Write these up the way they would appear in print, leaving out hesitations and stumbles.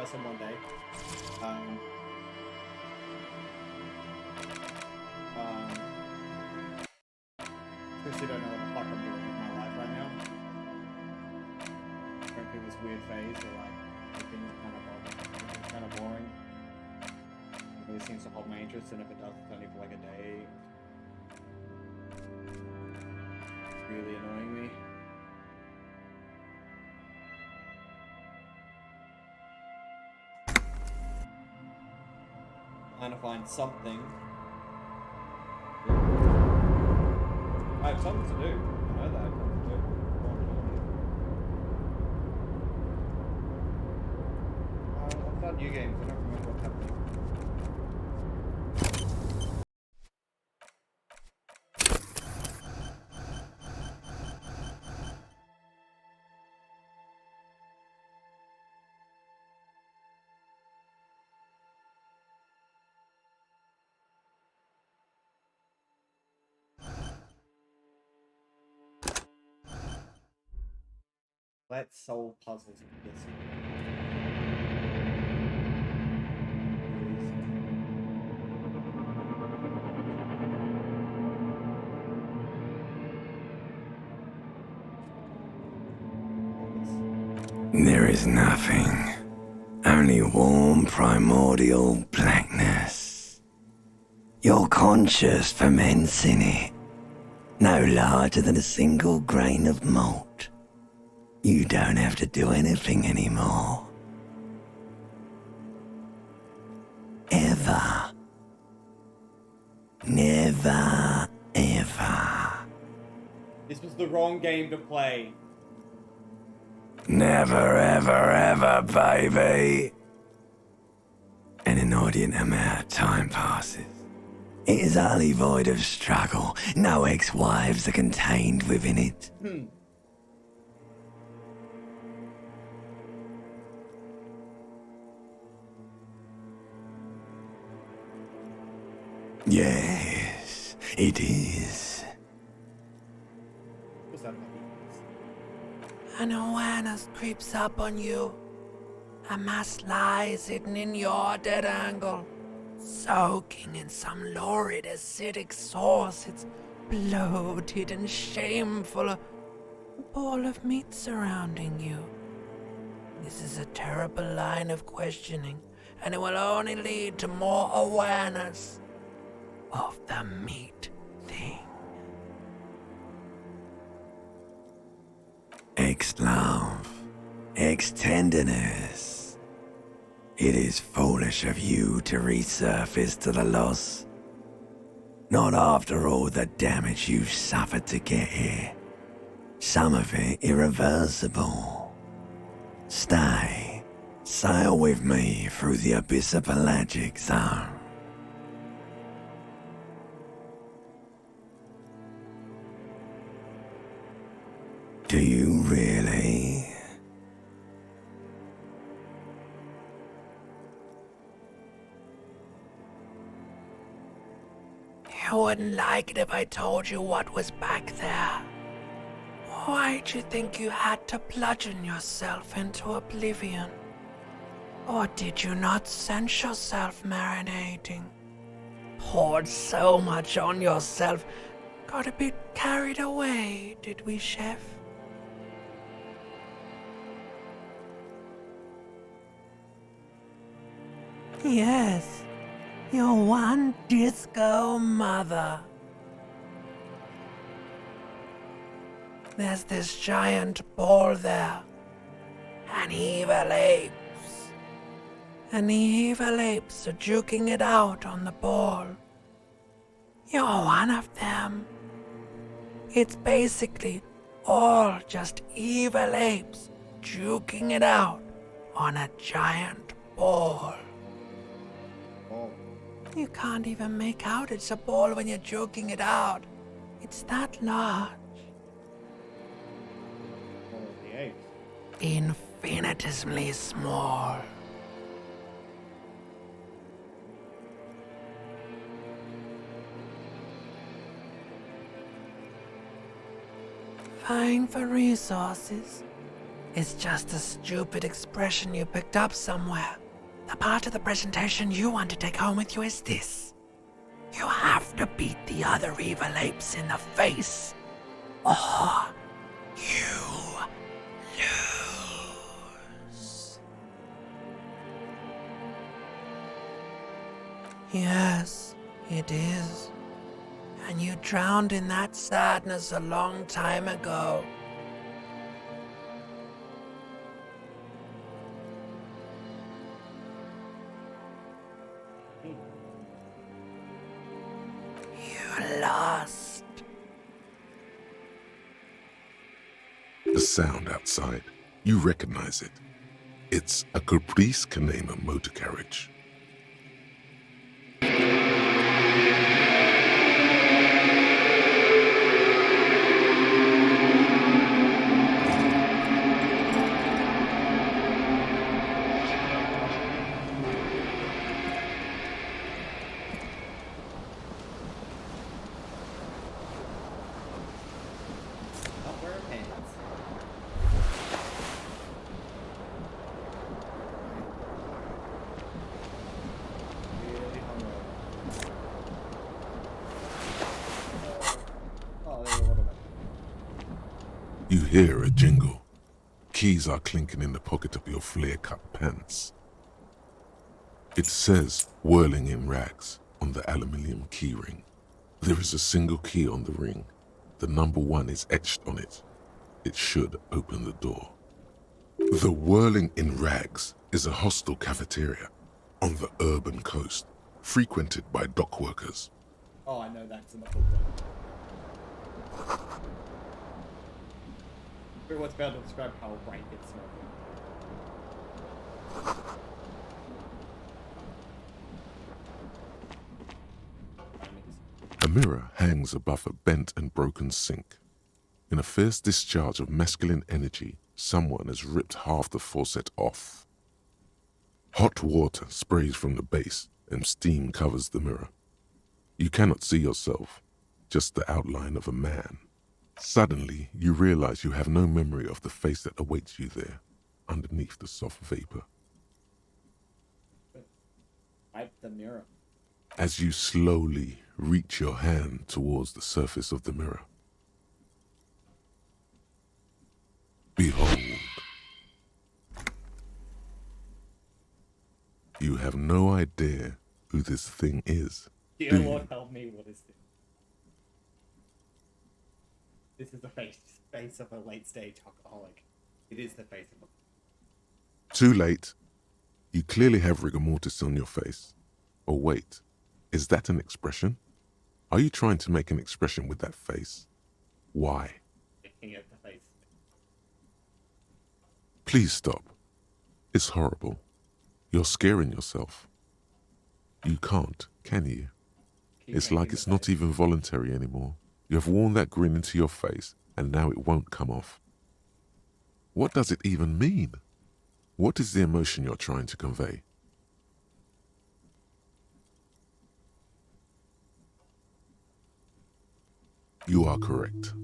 person one day. Um, Especially don't know what the fuck I'm doing with my life right now. Going through this weird phase where like everything is kind of boring. It really seems to hold my interest, and if it does, it's only for like a day. It's really annoying me. Trying to find something. I have something to do. I know that I have something to do. I've done new games. I don't remember what's happening. Let's solve puzzles with this. There is nothing. Only warm primordial blackness. Your conscious ferments in it. No larger than a single grain of malt. You don't have to do anything anymore. Ever. Never, ever. This was the wrong game to play. Never, ever, ever, baby. An inordinate amount of time passes. It is utterly void of struggle. No ex-wives are contained within it. Yes, it is. What's that? An awareness creeps up on you. A mass lies hidden in your dead angle, soaking in some lurid acidic sauce. It's bloated and shameful, a ball of meat surrounding you. This is a terrible line of questioning, and it will only lead to more awareness of the meat thing. Ex-love, ex-tenderness. It is foolish of you to resurface to the loss. Not after all the damage you've suffered to get here. Some of it irreversible. Stay. Sail with me through the abyss of pelagic zone. Do you really? You wouldn't like it if I told you what was back there. Why'd you think you had to bludgeon yourself into oblivion? Or did you not sense yourself marinating? Poured so much on yourself, got a bit carried away, did we, Chef? Yes, your one disco mother. There's this giant ball there. An evil apes. And the evil apes are juking it out on the ball. You're one of them. It's basically all just evil apes juking it out on a giant ball. You can't even make out it's a ball when you're joking it out. It's that large. Infinitesimally small. Vying for resources, It's just a stupid expression you picked up somewhere. The part of the presentation you want to take home with you is this. You have to beat the other evil apes in the face, or you lose. Yes, it is. And you drowned in that sadness a long time ago. You lost. The sound outside, you recognize it. It's a Caprice Canema motor carriage. Not wearing pants. Really hungover. Oh, there's a little bit. You hear a jingle. Keys are clinking in the pocket of your flare-cut pants. It says "whirling in rags" on the aluminium keyring. There is a single key on the ring. The number 1 is etched on it. It should open the door. The Whirling in Rags is a hostel cafeteria on the urban coast, frequented by dock workers. Oh, I know that's in the book. But what's better to describe how rank it's smoking? A mirror hangs above a bent and broken sink. In a fierce discharge of masculine energy, someone has ripped half the faucet off. Hot water sprays from the base and steam covers the mirror. You cannot see yourself, just the outline of a man. Suddenly, you realize you have no memory of the face that awaits you there, underneath the soft vapor. Wipe the mirror. As you slowly reach your hand towards the surface of the mirror, behold, you have no idea who this thing is. Dear Do Lord, you? help me, what is this? This is the face of a late-stage alcoholic. It is the face of a... Too late. You clearly have rigor mortis on your face. Or wait, is that an expression? Are you trying to make an expression with that face? Why? Looking at the face. Please stop. It's horrible. You're scaring yourself. You can't, can you? Keep It's like making it's the not face. even voluntary anymore. You have worn that grin into your face, and now it won't come off. What does it even mean? What is the emotion you're trying to convey? You are correct.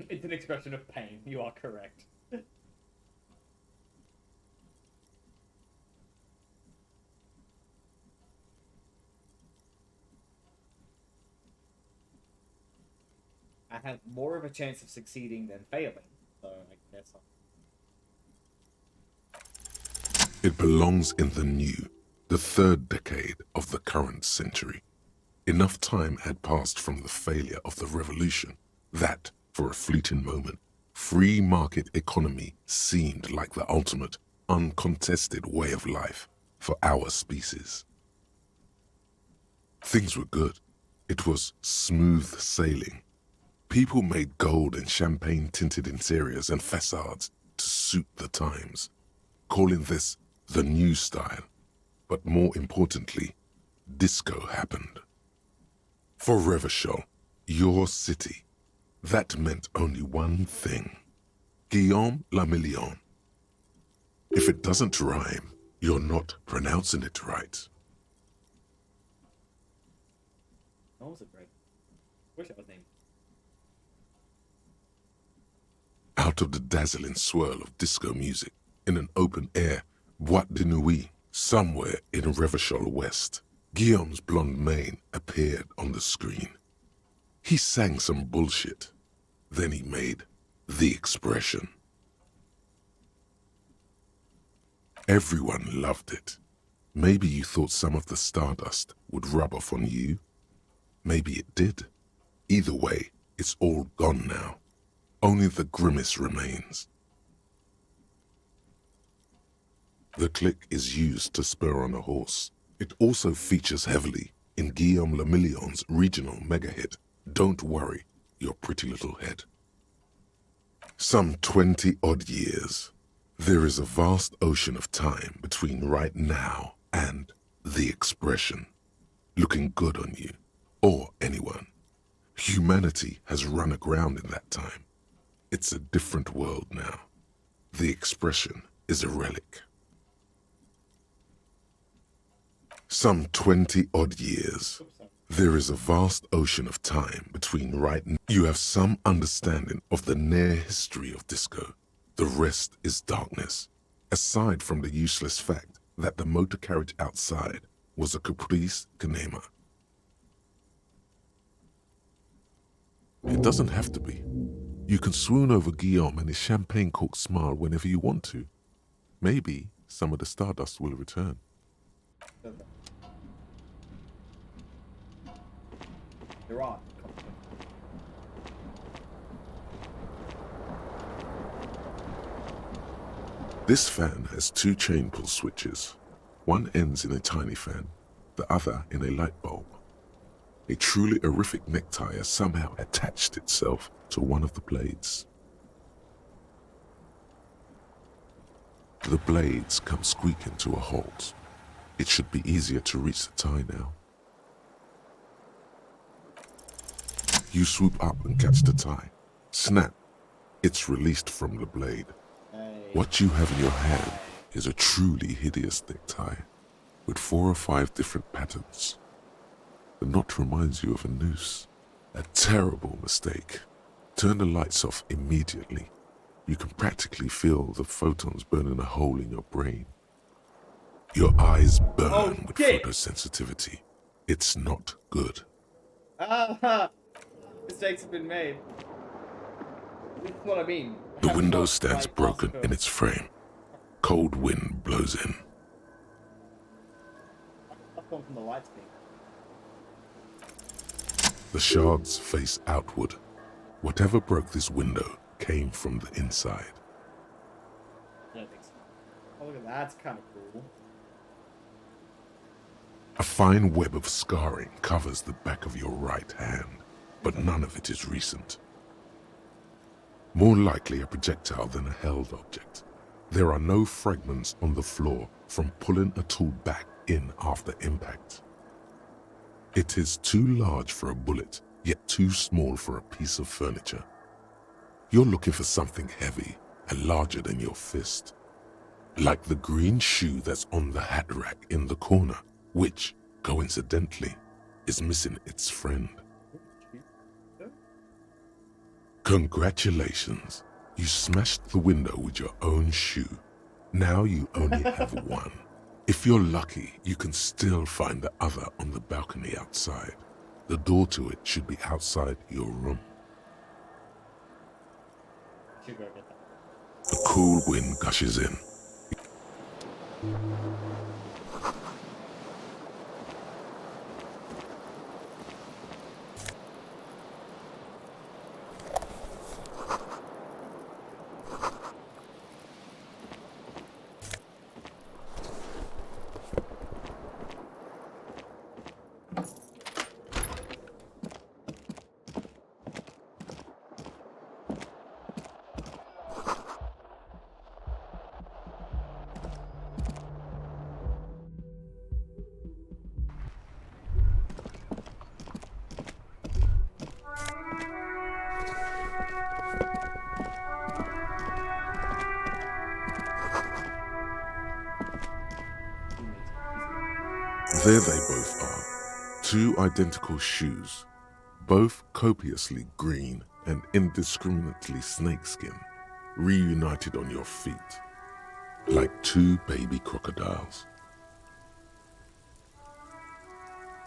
It's an expression of pain. You are correct. I have more of a chance of succeeding than failing, so I guess I'll... It belongs in the new, the third decade of the current century. Enough time had passed from the failure of the revolution that, for a fleeting moment, free market economy seemed like the ultimate, uncontested way of life for our species. Things were good. It was smooth sailing. People made gold and champagne-tinted interiors and facades to suit the times, calling this the new style. But more importantly, disco happened. For Revachol, your city, that meant only one thing. Guillaume la Million. If it doesn't rhyme, you're not pronouncing it right. What was it, Greg? Wish I was named. Out of the dazzling swirl of disco music, in an open-air boîte de nuit somewhere in Revachol West, Guillaume's blonde mane appeared on the screen. He sang some bullshit. Then he made the expression. Everyone loved it. Maybe you thought some of the stardust would rub off on you. Maybe it did. Either way, it's all gone now. Only the grimace remains. The click is used to spur on a horse. It also features heavily in Guillaume Le Million's regional mega hit, Don't Worry, Your Pretty Little Head. Some 20-odd years. There is a vast ocean of time between right now and the expression. Looking good on you, or anyone. Humanity has run aground in that time. It's a different world now. The expression is a relic. Some 20-odd years. There is a vast ocean of time between right now. You have some understanding of the near history of disco. The rest is darkness, aside from the useless fact that the motor carriage outside was a caprice Kanema. It doesn't have to be. You can swoon over Guillaume and his champagne-corked smile whenever you want to. Maybe some of the stardust will return. You're on. This fan has two chain pull switches. One ends in a tiny fan, the other in a light bulb. A truly horrific necktie has somehow attached itself to one of the blades. The blades come squeaking to a halt. It should be easier to reach the tie now. You swoop up and catch the tie. Snap! It's released from the blade. What you have in your hand is a truly hideous necktie with 4 or 5 different patterns. The knot reminds you of a noose. A terrible mistake. Turn the lights off immediately. You can practically feel the photons burning a hole in your brain. Your eyes burn with photosensitivity. It's not good. Mistakes have been made. This is what I mean. The window stands broken in its frame. Cold wind blows in. Up one from the light speed. The shards face outward. Whatever broke this window came from the inside. I don't think so. Oh, look at that. That's kind of cool. A fine web of scarring covers the back of your right hand, but none of it is recent. More likely a projectile than a held object. There are no fragments on the floor from pulling a tool back in after impact. It is too large for a bullet, yet too small for a piece of furniture. You're looking for something heavy and larger than your fist. Like the green shoe that's on the hat rack in the corner, which, coincidentally, is missing its friend. Congratulations, you smashed the window with your own shoe. Now you only have one. If you're lucky, you can still find the other on the balcony outside. The door to it should be outside your room. Should go get that. The cool wind gushes in. There they both are, 2 identical shoes, both copiously green and indiscriminately snakeskin. reunited on your feet, like two baby crocodiles.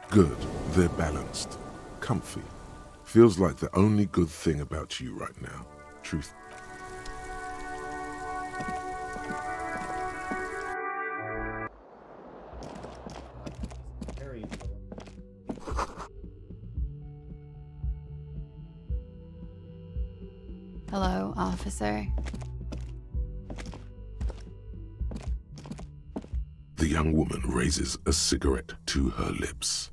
Good, they're balanced, comfy. Feels like the only good thing about you right now. Truth. Very Hello, officer. The young woman raises a cigarette to her lips.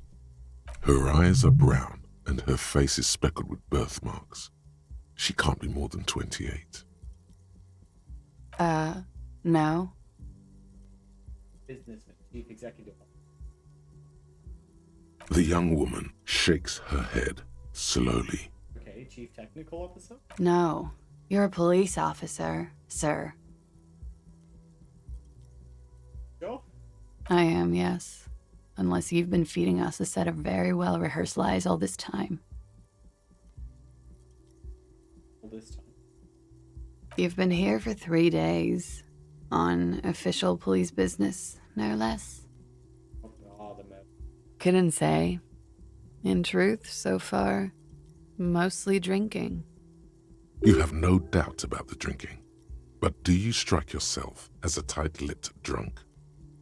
Her eyes are brown and her face is speckled with birthmarks. She can't be more than 28. No. businessman, chief executive. The young woman shakes her head slowly. Okay, chief technical officer? No. You're a police officer, sir. Sure. I am, yes. Unless you've been feeding us a set of very well-rehearsed lies all this time. All this time. You've been here for 3 days. On official police business, no less. Oh, the mess. Couldn't say. In truth, so far, mostly drinking. You have no doubt about the drinking. But do you strike yourself as a tight-lipped drunk?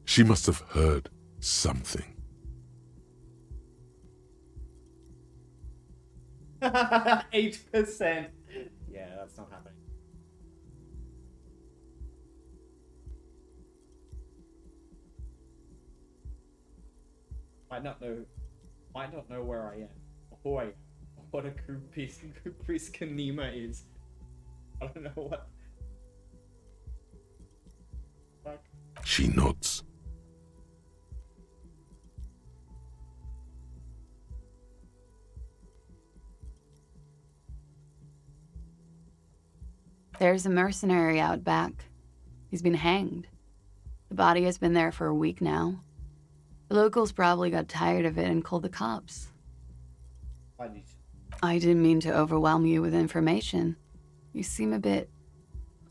She must have heard something. 8%. Yeah, that's not happening. Might not know where I am, or who I am, or what a Kupris Kanema is. I don't know what. Fuck. She nods. There's a mercenary out back. He's been hanged. The body has been there for a week now. The locals probably got tired of it and called the cops. Why did you? I didn't mean to overwhelm you with information. You seem a bit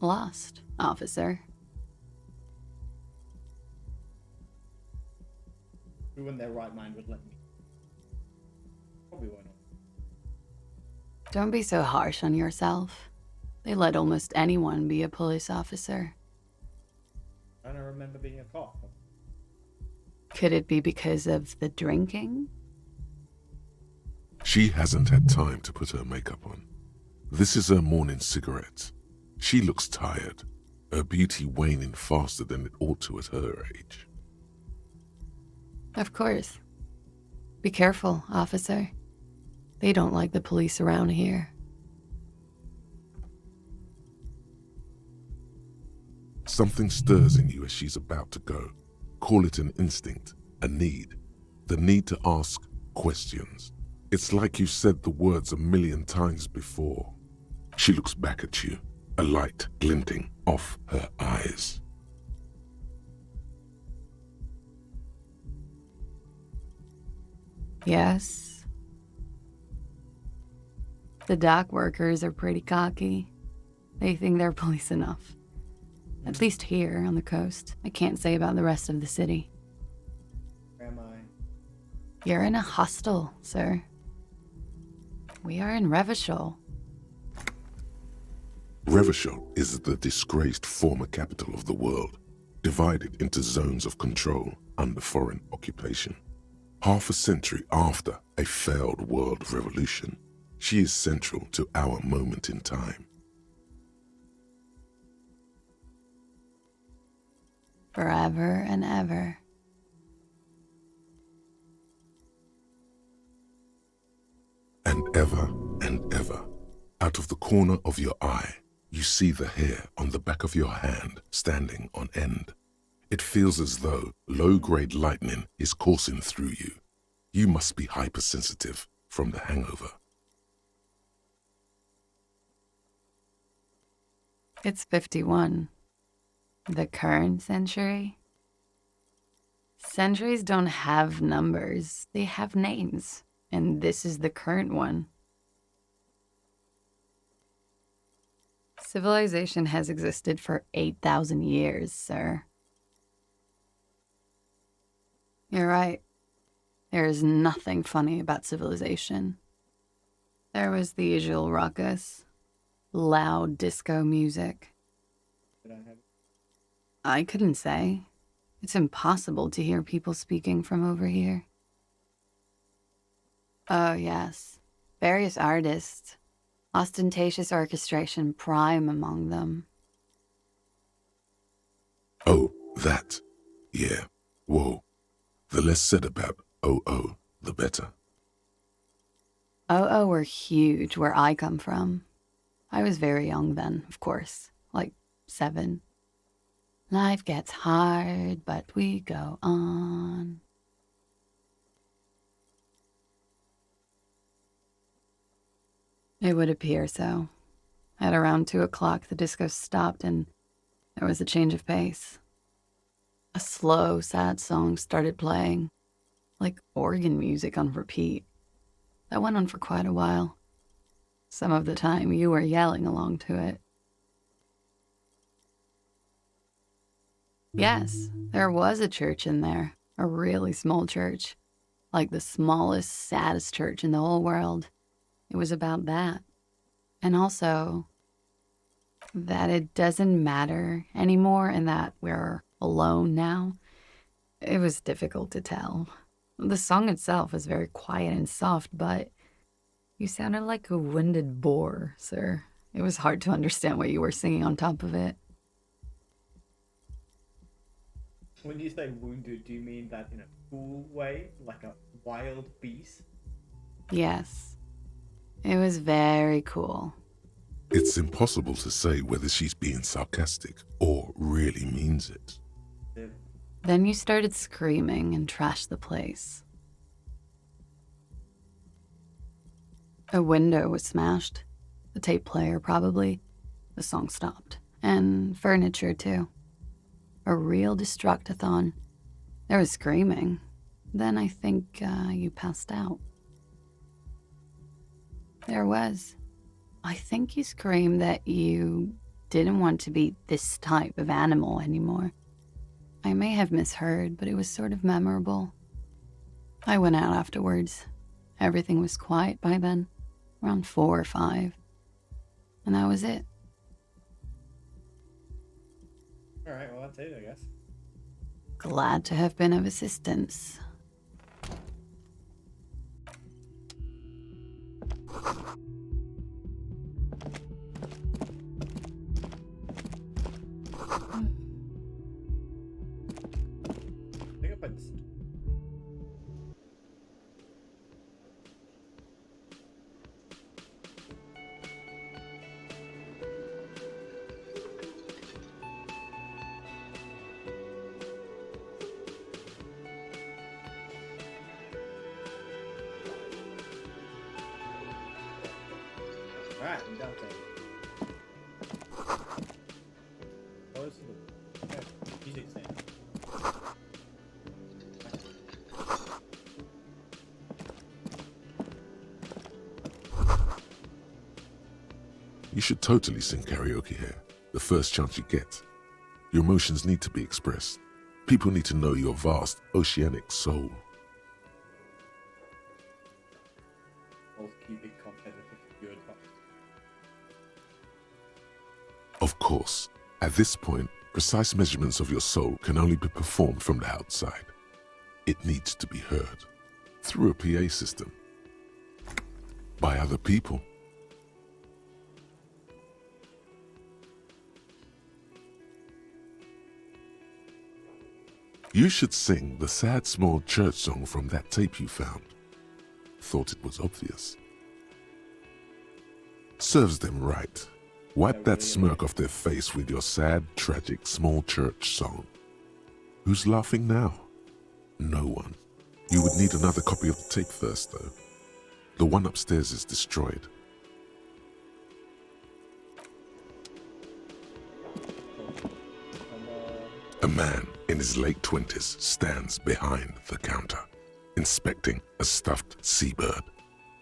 lost, officer. Who in their right mind would let me? Probably won't. Don't be so harsh on yourself. They let almost anyone be a police officer. I don't remember being a cop. Could it be because of the drinking? She hasn't had time to put her makeup on. This is her morning cigarette. She looks tired, her beauty waning faster than it ought to at her age. Of course. Be careful, officer. They don't like the police around here. Something stirs in you as she's about to go. Call it an instinct, a need. The need to ask questions. It's like you've said the words 1,000,000 times before. She looks back at you, a light glinting off her eyes. Yes. The dock workers are pretty cocky. They think they're police enough. At least here on the coast. I can't say about the rest of the city. Where am I? You're in a hostel, sir. We are in Revachol. Revachol is the disgraced former capital of the world, divided into zones of control under foreign occupation. Half a century after a failed world revolution, she is central to our moment in time. Forever and ever. And ever, out of the corner of your eye, you see the hair on the back of your hand standing on end. It feels as though low-grade lightning is coursing through you. You must be hypersensitive from the hangover. It's 51. The current century? Centuries don't have numbers. They have names. And this is the current one. Civilization has existed for 8,000 years, sir. You're right. There is nothing funny about civilization. There was the usual ruckus, loud disco music. Did I have? I couldn't say. It's impossible to hear people speaking from over here. Oh, yes. Various artists. Ostentatious orchestration prime among them. Oh, that. Yeah. Whoa. The less said about OO, the better. Oh, were huge where I come from. I was very young then, of course, like 7. Life gets hard, but we go on. It would appear so. At around 2 o'clock, the disco stopped and there was a change of pace. A slow, sad song started playing, like organ music on repeat. That went on for quite a while. Some of the time, you were yelling along to it. Yes, there was a church in there, a really small church, like the smallest, saddest church in the whole world. It was about that. And also, that it doesn't matter anymore and that we're alone now. It was difficult to tell. The song itself was very quiet and soft, but you sounded like a winded boar, sir. It was hard to understand what you were singing on top of it. When you say wounded, do you mean that in a cool way, like a wild beast? Yes. It was very cool. It's impossible to say whether she's being sarcastic or really means it. Then you started screaming and trashed the place. A window was smashed. The tape player, probably. The song stopped. And furniture, too. A real destructathon. There was screaming. Then I think you passed out. There was. I think you screamed that you didn't want to be this type of animal anymore. I may have misheard, but it was sort of memorable. I went out afterwards. Everything was quiet by then, around 4 or 5. And that was it. Alright, well that's it, I guess. Glad to have been of assistance. I think I played this. Alright, I'm done with it. Close to the music stand. You should totally sing karaoke here, the first chance you get. Your emotions need to be expressed. People need to know your vast, oceanic soul. Both keep it competitive good. Of course, at this point, precise measurements of your soul can only be performed from the outside. It needs to be heard through a PA system by other people. You should sing the sad small church song from that tape you found. Thought it was obvious. Serves them right. Wipe that smirk off their face with your sad, tragic small church song. Who's laughing now? No one. You would need another copy of the tape first, though. The one upstairs is destroyed. A man in his late 20s stands behind the counter, inspecting a stuffed seabird.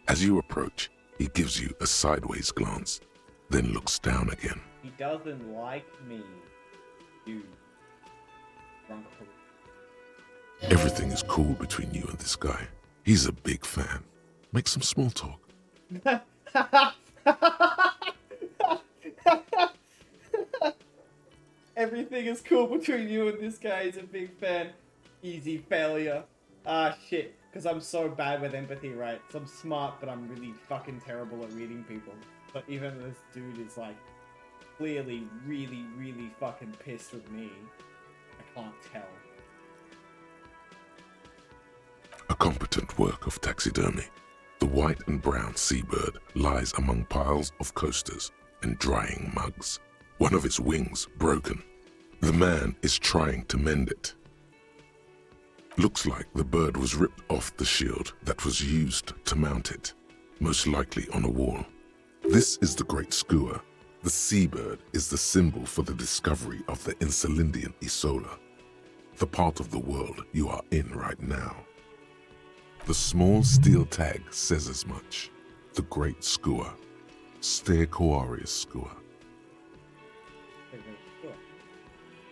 As you approach, he gives you a sideways glance, then looks down again. He doesn't like me. You drunk. Everything is cool between you and this guy. He's a big fan. Make some small talk. Everything is cool between you and this guy. He's a big fan. Easy failure. Ah, shit. Because I'm so bad with empathy, right? So I'm smart, but I'm really fucking terrible at reading people. But even this dude is like clearly really, really fucking pissed with me. I can't tell. A competent work of taxidermy. The white and brown seabird lies among piles of coasters and drying mugs. One of its wings broken. The man is trying to mend it. Looks like the bird was ripped off the shield that was used to mount it, most likely on a wall. This is the Great Skua. The seabird is the symbol for the discovery of the Insulindian Isola, the part of the world you are in right now. The small steel tag says as much. The Great Skua. Stegoarius Skua.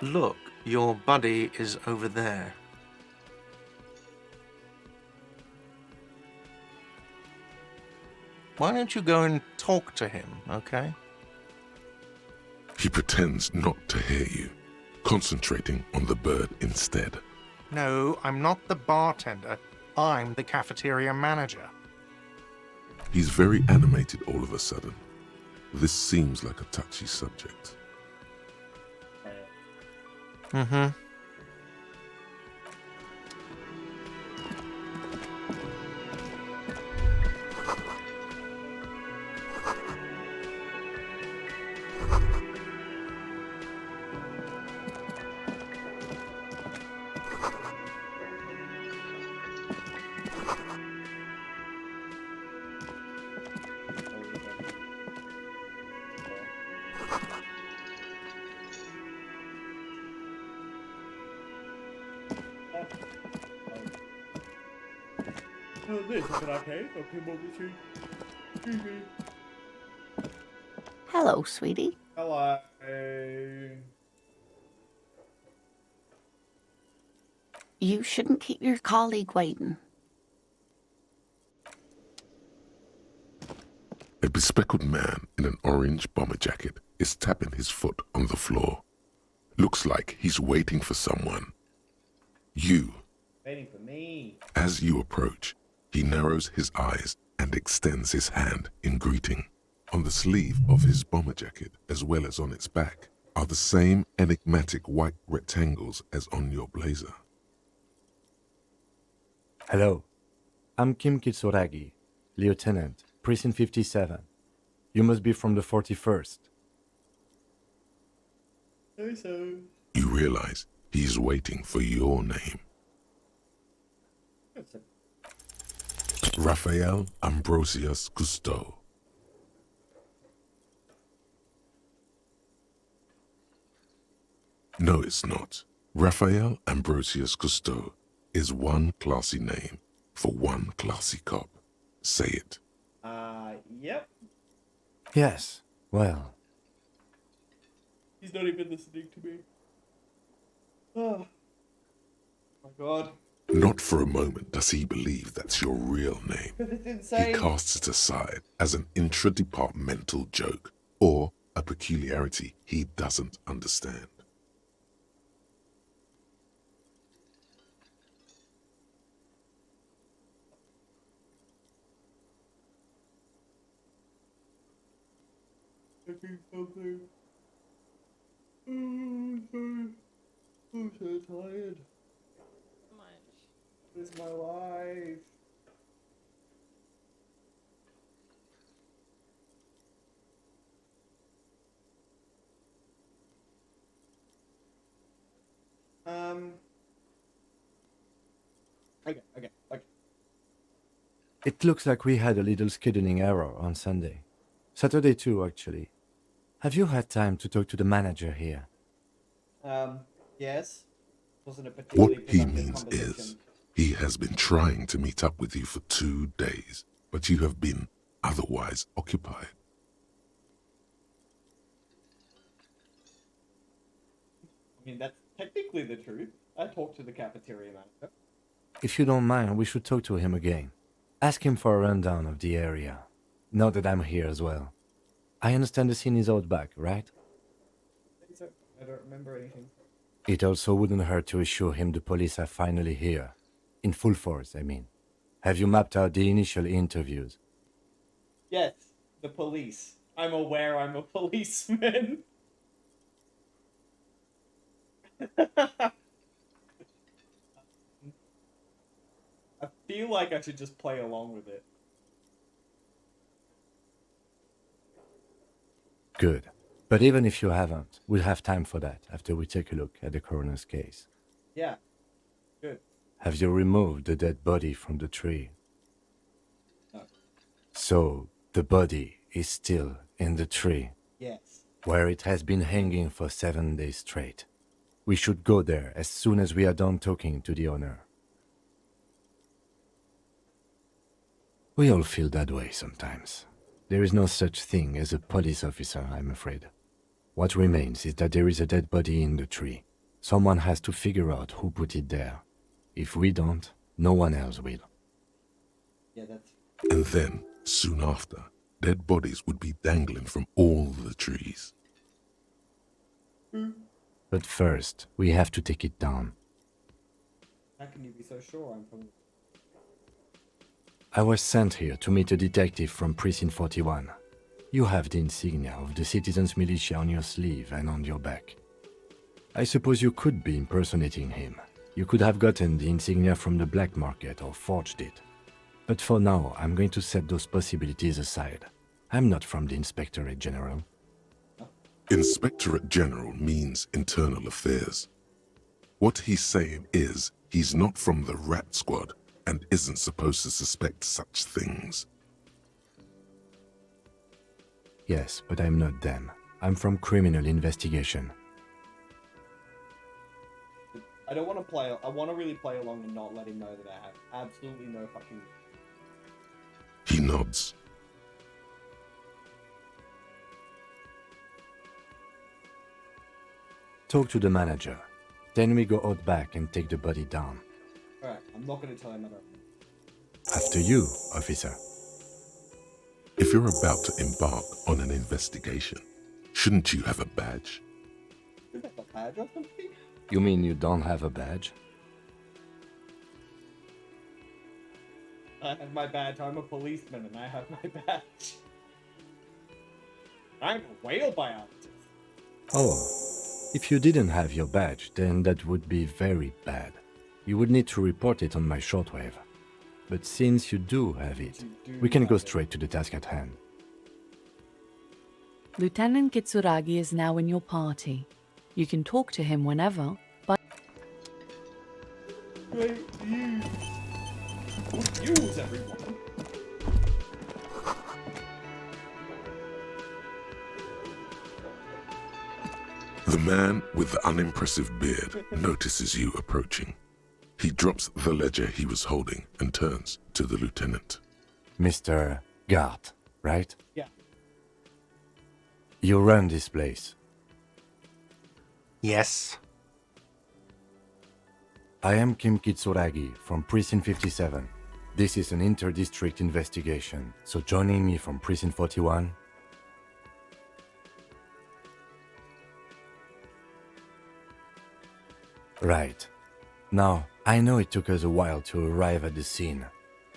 Look, your buddy is over there. Why don't you go and talk to him, okay? He pretends not to hear you, concentrating on the bird instead. No, I'm not the bartender. I'm the cafeteria manager. He's very animated all of a sudden. This seems like a touchy subject. Mm-hmm. This is an arcade. Okay, moment. Hello, sweetie. Hello. You shouldn't keep your colleague waiting. A bespectacled man in an orange bomber jacket is tapping his foot on the floor. Looks like he's waiting for someone. You. Waiting for me. As you approach, he narrows his eyes and extends his hand in greeting. On the sleeve of his bomber jacket, as well as on its back, are the same enigmatic white rectangles as on your blazer. Hello, I'm Kim Kitsuragi, Lieutenant, Precinct 57. You must be from the 41st. So. You realize he's waiting for your name. Raphael Ambrosius Cousteau. No, it's not. Raphael Ambrosius Cousteau is one classy name for one classy cop. Say it. Yep. Yes, well, He's not even listening to me. Oh. My god. Not for a moment does he believe that's your real name. It's He insane. casts it aside as an intra-departmental joke or a peculiarity he doesn't understand. Something. I'm so tired. This is my life. Okay. it looks like we had a little scheduling error on Sunday. Saturday too, actually. Have you had time to talk to the manager here? Yes. Wasn't a particularly What he productive means conversation. is, he has been trying to meet up with you for 2 days, but you have been otherwise occupied. I mean, that's technically the truth. I talked to the cafeteria manager. If you don't mind, we should talk to him again. Ask him for a rundown of the area. Now that I'm here as well. I understand the scene is out back, right? I think so. I don't remember anything. It also wouldn't hurt to assure him the police are finally here. In full force, I mean. Have you mapped out the initial interviews? Yes, the police. I'm aware I'm a policeman. I feel like I should just play along with it. Good. But even if you haven't, we'll have time for that after we take a look at the coroner's case. Yeah, good. Have you removed the dead body from the tree? No. So, the body is still in the tree, Yes. where it has been hanging for 7 days straight. We should go there as soon as we are done talking to the owner. We all feel that way sometimes. There is no such thing as a police officer, I'm afraid. What remains is that there is a dead body in the tree. Someone has to figure out who put it there. If we don't, no one else will. Yeah, that's... And then, soon after, dead bodies would be dangling from all the trees. But first, we have to take it down. How can you be so sure I'm from... I was sent here to meet a detective from Precinct 41. You have the insignia of the citizens' militia on your sleeve and on your back. I suppose you could be impersonating him. You could have gotten the insignia from the black market or forged it. But for now, I'm going to set those possibilities aside. I'm not from the Inspectorate General. Inspectorate General means internal affairs. What he's saying is he's not from the rat squad and isn't supposed to suspect such things. Yes, but I'm not them. I'm from criminal investigation. I don't want to play... I want to really play along and not let him know that I have absolutely no fucking... He nods. Talk to the manager. Then we go out back and take the body down. Alright, I'm not going to tell him I don't... After you, officer. If you're about to embark on an investigation, shouldn't you have a badge? Is that a badge or something? You mean you don't have a badge? I have my badge. I'm a policeman and I have my badge. I'm a whale biologist. Oh, if you didn't have your badge, then that would be very bad. You would need to report it on my shortwave. But since you do have it, we can go straight to the task at hand. Lieutenant Kitsuragi is now in your party. You can talk to him whenever, but Great news. Good news, everyone. The man with the unimpressive beard notices you approaching. He drops the ledger he was holding and turns to the lieutenant. Mr. Gart, right? Yeah. You run this place. Yes. I am Kim Kitsuragi from Precinct 57. This is an inter-district investigation, so joining me from Precinct 41... Right. Now, I know it took us a while to arrive at the scene.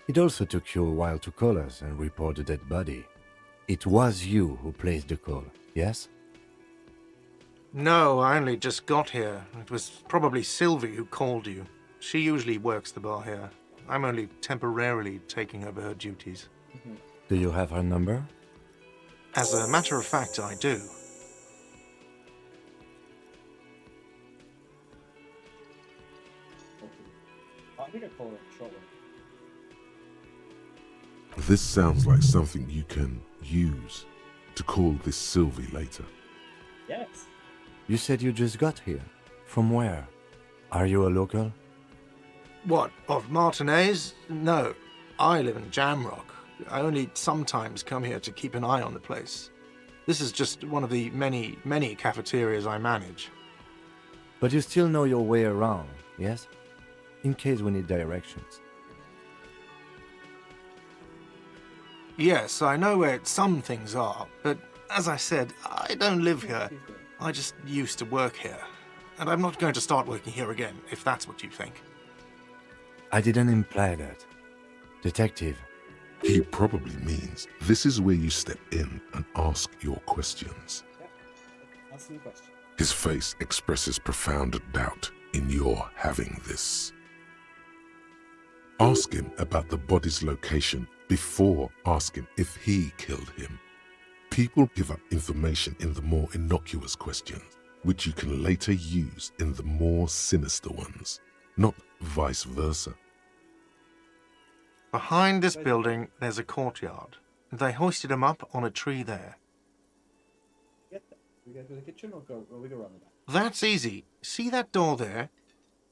It also took you a while to call us and report the dead body. It was you who placed the call, yes? No, I only just got here. It was probably Sylvie who called you. She usually works the bar here. I'm only temporarily taking over her duties. Do you have her number? As a matter of fact, I do. I think I called it shortly. This sounds like something you can use to call this Sylvie later. Yes. You said you just got here. From where? Are you a local? What, of Martinez? No, I live in Jamrock. I only sometimes come here to keep an eye on the place. This is just one of the many cafeterias I manage. But you still know your way around, yes? In case we need directions. Yes, I know where some things are, but as I said, I don't live here. I just used to work here. And I'm not going to start working here again, if that's what you think. I didn't imply that. Detective, He probably means this is where you step in and ask your questions. Ask some questions. His face expresses profound doubt in your having this. Ask him about the body's location before asking if he killed him. People give up information in the more innocuous questions, which you can later use in the more sinister ones, not vice versa. Behind this building, there's a courtyard. They hoisted him up on a tree there. Get that. We go to the kitchen or we go around the back? That's easy. See that door there?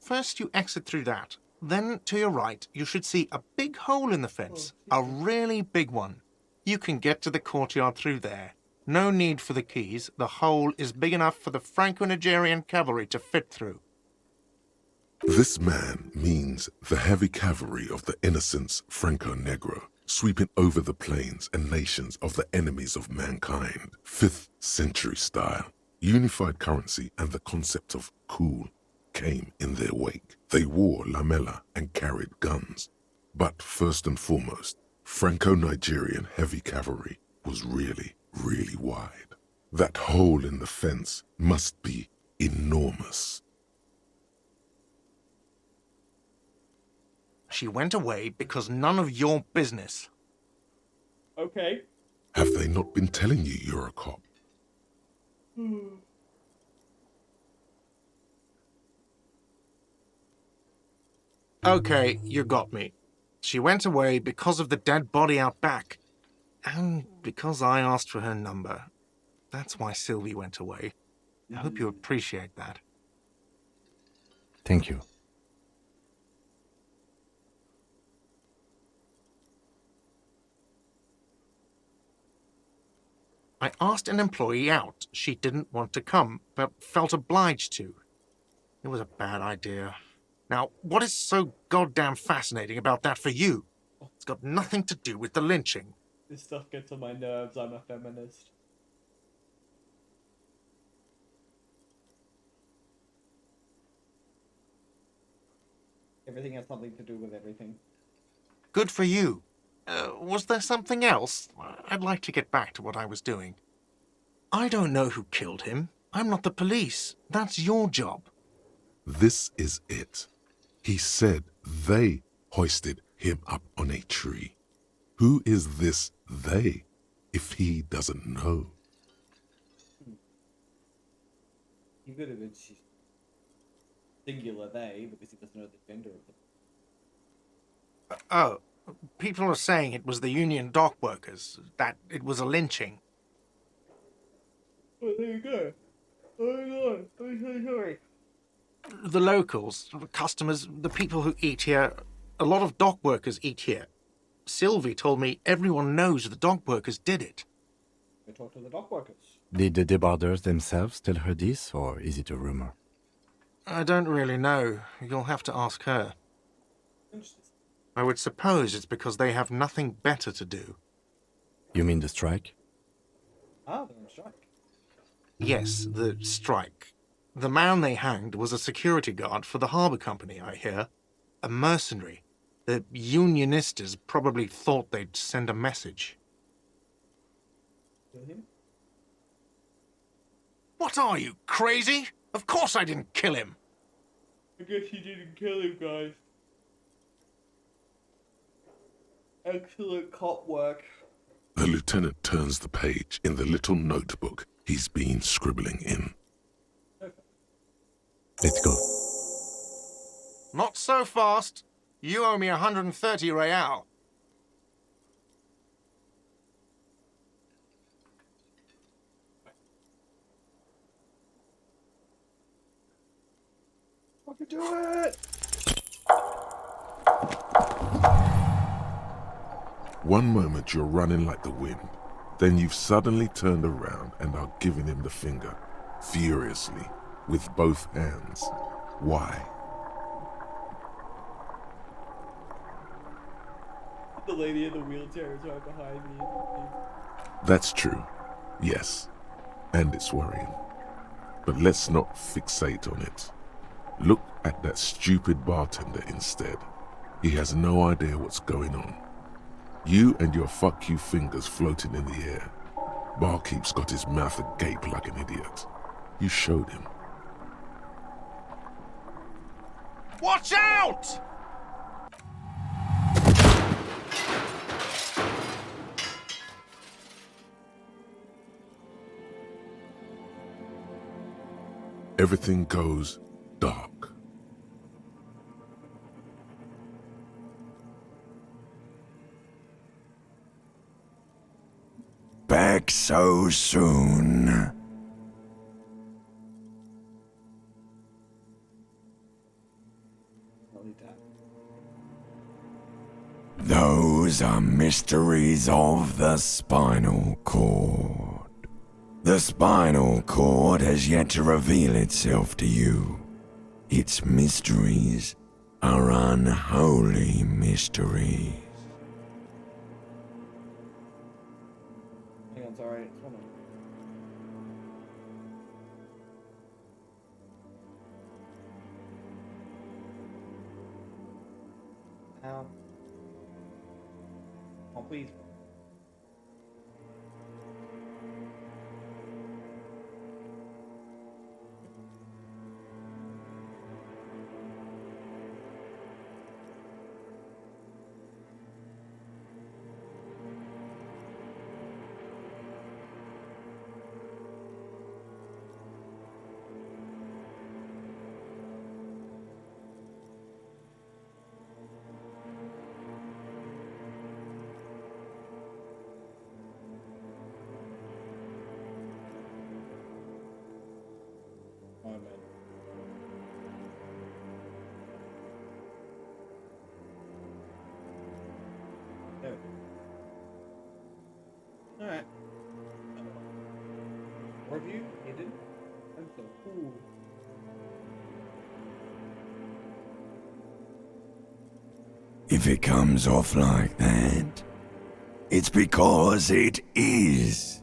First you exit through that. Then to your right, you should see a big hole in the fence. A really big one. You can get to the courtyard through there. No need for the keys. The hole is big enough for the Franco-Nigerian cavalry to fit through. This man means the heavy cavalry of the innocents Franco-Negro, sweeping over the plains and nations of the enemies of mankind. 5th century style, unified currency and the concept of cool came in their wake. They wore lamella and carried guns. But first and foremost, Franco-Nigerian heavy cavalry was really, really wide. That hole in the fence must be enormous. She went away because none of your business. Okay. Have they not been telling you you're a cop? Okay, you got me. She went away because of the dead body out back. And because I asked for her number. That's why Sylvie went away. I hope you appreciate that. thank you. I asked an employee out. She didn't want to come, but felt obliged to. It was a bad idea. Now, what is so goddamn fascinating about that for you? It's got nothing to do with the lynching. This stuff gets on my nerves. I'm a feminist. Everything has something to do with everything. Good for you. Was there something else? I'd like to get back to what I was doing. I don't know who killed him. I'm not the police. That's your job. This is it. He said they hoisted him up on a tree. Who is this they, if he doesn't know? You could have been singular they, because he doesn't know the gender of them. Oh, people are saying it was the union dock workers, that it was a lynching. Oh, there you go. Oh my god, I'm so sorry. The locals, the customers, the people who eat here, a lot of dock workers eat here. Sylvie told me everyone knows the dock workers did it. I talked to the dock workers. Did the debarders themselves tell her this, or is it a rumor? I don't really know. You'll have to ask her. Interesting. I would suppose it's because they have nothing better to do. You mean the strike? Ah, they're on strike. Yes, the strike. The man they hanged was a security guard for the harbour company, I hear. A mercenary. The unionistas probably thought they'd send a message. Kill him? What are you, crazy? Of course I didn't kill him. I guess you didn't kill him, guys. Excellent cop work. The lieutenant turns the page in the little notebook he's been scribbling in. Let's go. Not so fast. You owe me 130 real. Fucking do it! One moment you're running like the wind, then you've suddenly turned around and are giving him the finger, furiously. with both hands. Why? The lady in the wheelchair is right behind me. That's true, yes, and it's worrying. But let's not fixate on it. Look at that stupid bartender instead. He has no idea what's going on. You and your fuck you fingers floating in the air. Barkeep's got his mouth agape like an idiot. You showed him. Watch out! Everything goes dark. Back so soon. Those are mysteries of the spinal cord. The spinal cord has yet to reveal itself to you. Its mysteries are unholy mysteries. Hang on, sorry. It's one of Ow. Oh, please. Oh, man. There we go. Alright. More of you? Hidden? I'm so cool. If it comes off like that, it's because it is.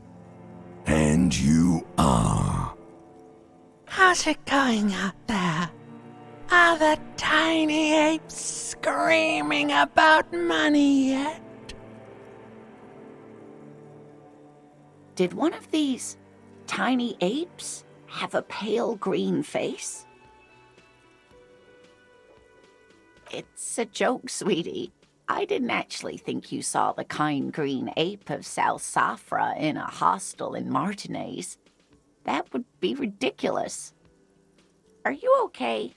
And you are. How's it going out there? Are the tiny apes screaming about money yet? Did one of these tiny apes have a pale green face? It's a joke, sweetie. I didn't actually think you saw the kind green ape of South Safra in a hostel in Martinez. That would be ridiculous. Are you okay?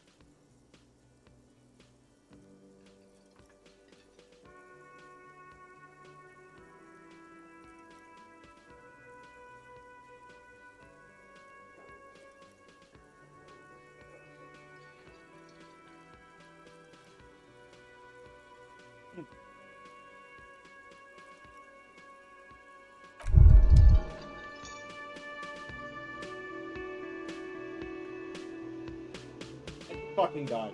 Fucking died.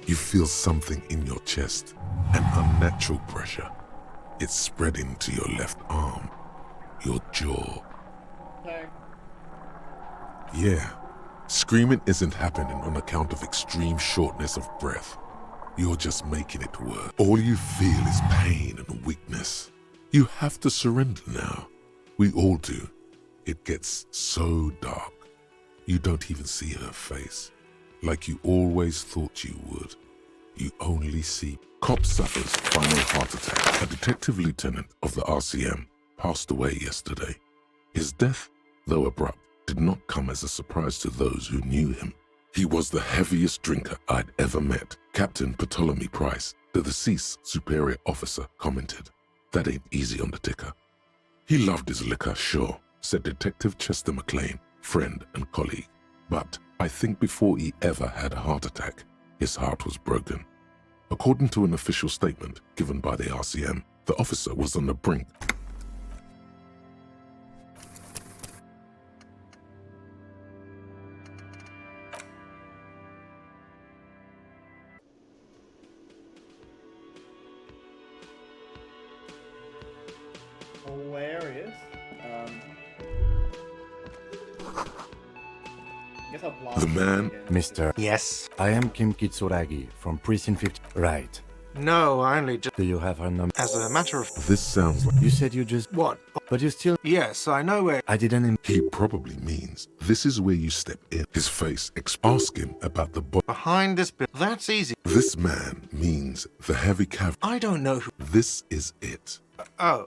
You feel something in your chest, an unnatural pressure. It's spreading to your left arm, your jaw. Okay. Yeah, screaming isn't happening on account of extreme shortness of breath. You're just making it worse. All you feel is pain and weakness. You have to surrender now. We all do. It gets so dark. You don't even see her face. Like you always thought you would. You only see. Cop suffers final heart attack. A detective lieutenant of the RCM passed away yesterday. His death, though abrupt, did not come as a surprise to those who knew him. He was the heaviest drinker I'd ever met. Captain Ptolemy Price, the deceased superior officer, commented, "That ain't easy on the ticker." He loved his liquor, sure, said Detective Chester McLean, friend and colleague. But I think before he ever had a heart attack, his heart was broken. According to an official statement given by the RCM, The officer was on the brink. Hilarious. I guess I'll blast The it man- again. Mr. Yes. I am Kim Kitsuragi from Precinct 50. Right. No, I only just... Do you have her number? As a matter of... This sounds like You said you just... What? But you still... Yes, I know where... I didn't... he probably means this is where you step in. His face. Ask him about the body. Behind this bill. That's easy. This man means the heavy cav. I don't know who... This is it. Oh.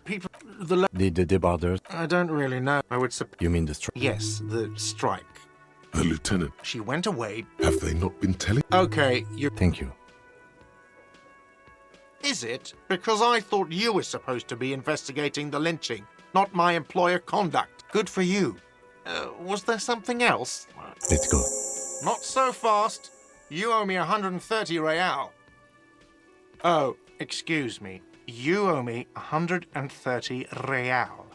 People... The debarders? I don't really know. I would suppose... You mean the strike? Yes, the strike. The lieutenant. She went away. Have they not been telling? Okay, you... Thank you. Is it? Because I thought you were supposed to be investigating the lynching, not my employer conduct. Good for you. Was there something else? Let's go. Not so fast. You owe me 130 real. Oh, excuse me. You owe me 130 real.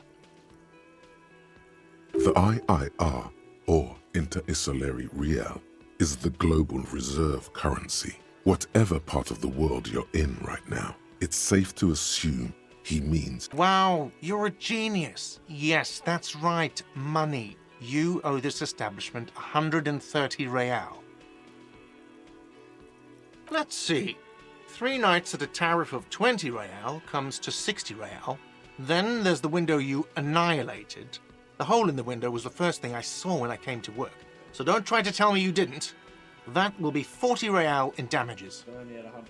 The IIR, or Inter-Isolary Real, is the global reserve currency. Whatever part of the world you're in right now, it's safe to assume he means... Wow, you're a genius. Yes, that's right. Money. You owe this establishment 130 real. Let's see. 3 nights at a tariff of 20 real comes to 60 real. Then there's the window you annihilated. The hole in the window was the first thing I saw when I came to work. So don't try to tell me you didn't. That will be 40 real in damages. Only at 100%.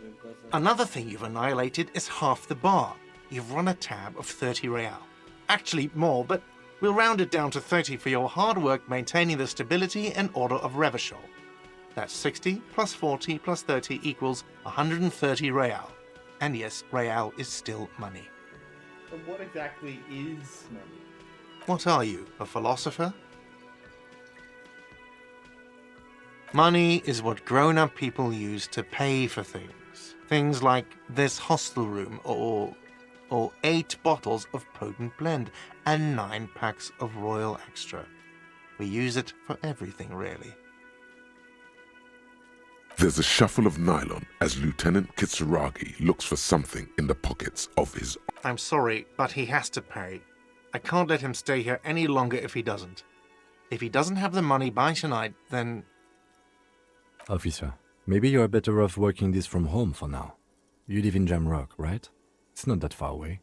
Another thing you've annihilated is half the bar. You've run a tab of 30 real. Actually more, but we'll round it down to 30 for your hard work maintaining the stability and order of Revachol. That's 60 plus 40 plus 30 equals 130 real. And yes, real is still money. But what exactly is money? What are you, a philosopher? Money is what grown-up people use to pay for things. Things like this hostel room, or 8 bottles of potent blend, and 9 packs of Royal Extra. We use it for everything, really. There's a shuffle of nylon as Lieutenant Kitsuragi looks for something in the pockets of his... I'm sorry, but he has to pay. I can't let him stay here any longer if he doesn't. If he doesn't have the money by tonight, then... Officer, maybe you're better off working this from home for now. You live in Jamrock, right? It's not that far away.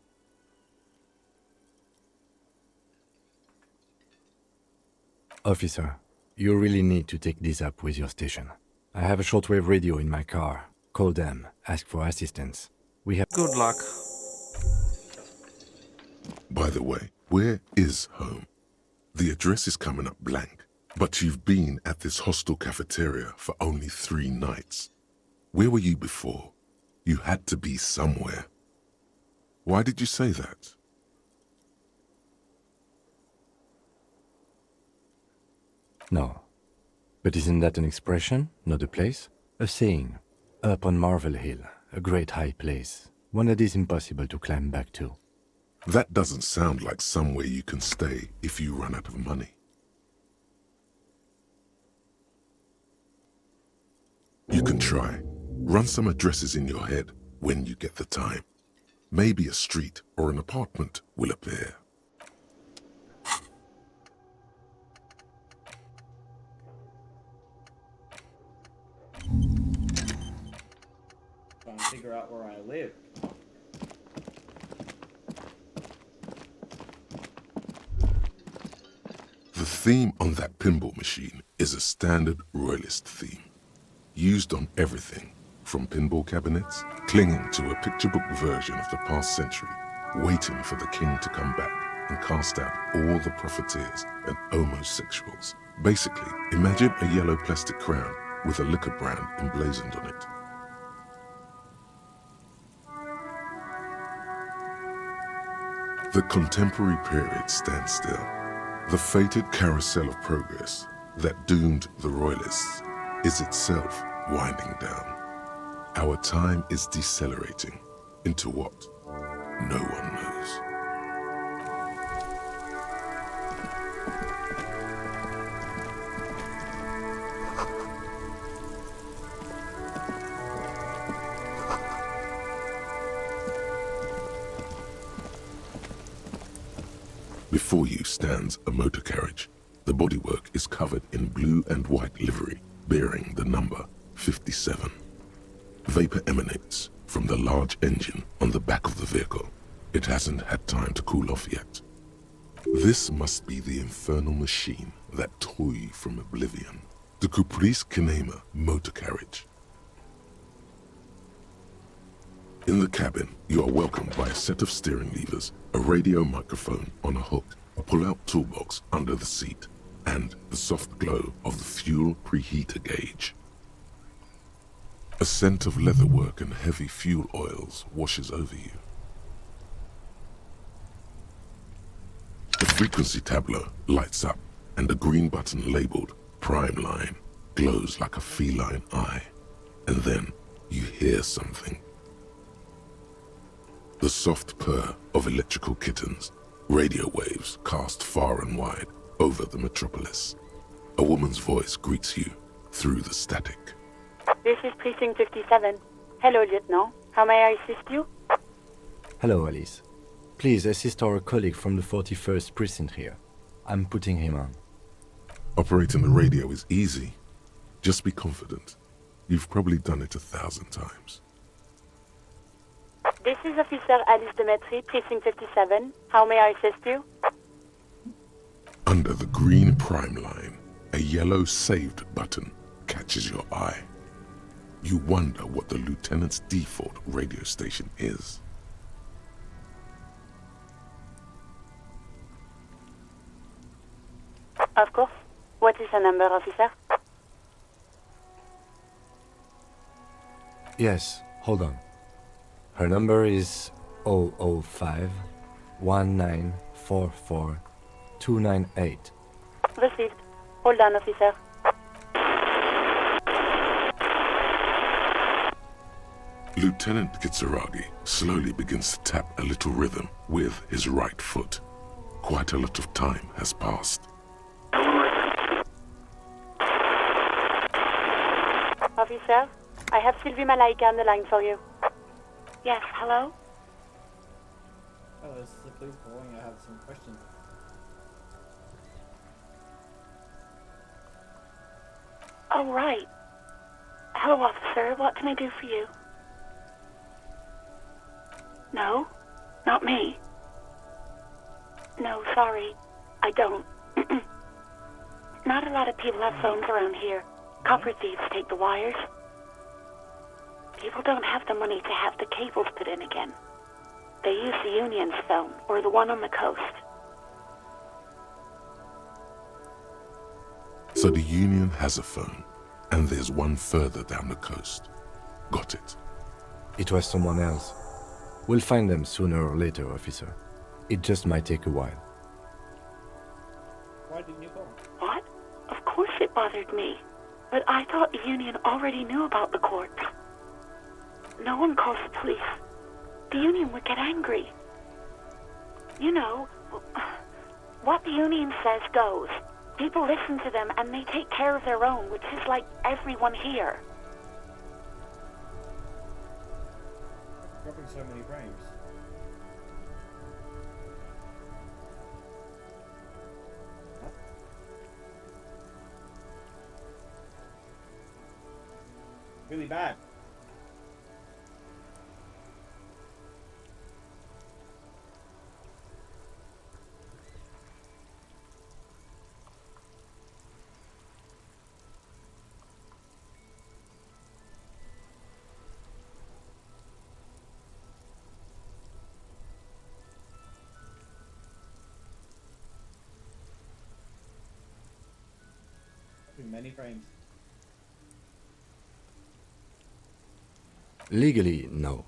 Officer, you really need to take this up with your station. I have a shortwave radio in my car. Call them, ask for assistance. We have... Good luck. By the way, where is home? The address is coming up blank, but you've been at this hostel cafeteria for only 3 nights. Where were you before? You had to be somewhere. Why did you say that? No. But isn't that an expression, not a place? A saying. Up on Marvel Hill, a great high place. One that is impossible to climb back to. That doesn't sound like somewhere you can stay if you run out of money. You can try. Run some addresses in your head when you get the time. Maybe a street or an apartment will appear. Trying to figure out where I live. The theme on that pinball machine is a standard royalist theme, used on everything from pinball cabinets, clinging to a picture book version of the past century, waiting for the king to come back and cast out all the profiteers and homosexuals. Basically, imagine a yellow plastic crown with a liquor brand emblazoned on it. The contemporary period stands still. The fated carousel of progress that doomed the royalists is itself winding down. Our time is decelerating into what? no one knows. Before you stands a motor carriage. The bodywork is covered in blue and white livery, bearing the number 57. Vapor emanates from the large engine on the back of the vehicle. It hasn't had time to cool off yet. This must be the infernal machine that tore you from oblivion. The Caprice Kinema motor carriage. In the cabin, you are welcomed by a set of steering levers, a radio microphone on a hook, a pull-out toolbox under the seat, and the soft glow of the fuel preheater gauge. A scent of leatherwork and heavy fuel oils washes over you. The frequency tableau lights up, and a green button labeled Prime Line glows like a feline eye. And then you hear something. The soft purr of electrical kittens, radio waves cast far and wide over the metropolis. A woman's voice greets you through the static. This is Precinct 57. Hello, Lieutenant. How may I assist you? Hello, Alice. Please assist our colleague from the 41st precinct here. I'm putting him on. Operating the radio is easy. Just be confident. You've probably done it 1,000 times. This is Officer Alice Demetri, Precinct 57. How may I assist you? Under the green Prime Line, a yellow saved button catches your eye. You wonder what the lieutenant's default radio station is. Of course. What is the number, officer? Yes, hold on. Her number is 005 1944 298. Received. Hold on, officer. Lieutenant Kitsuragi slowly begins to tap a little rhythm with his right foot. Quite a lot of time has passed. Officer, I have Sylvie Malaika on the line for you. Yes, hello? Hello, this is the police calling. I have some questions. Oh, right. Hello, officer. What can I do for you? No, not me. No, sorry. I don't. Not a lot of people have phones around here. Copper thieves take the wires. People don't have the money to have the cables put in again. They use the Union's phone, or the one on the coast. So the Union has a phone, and there's one further down the coast. Got it. It was someone else. We'll find them sooner or later, officer. It just might take a while. Why didn't you call? What? Of course it bothered me. But I thought the Union already knew about the corpse. No one calls the police. The Union would get angry. You know, what the Union says goes. People listen to them and they take care of their own, which is like everyone here. Dropping so many frames. Huh? Really bad. Many frames. Legally, no.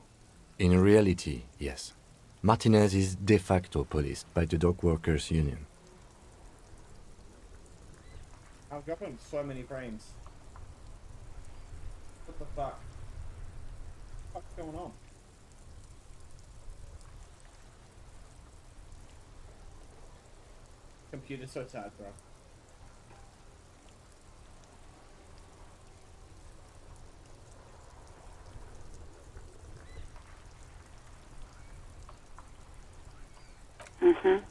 In reality, yes. Martinez is de facto policed by the Dock Workers Union. I've dropping so many frames. What the fuck? What's going on? computer's so sad, bro. Mm-hmm.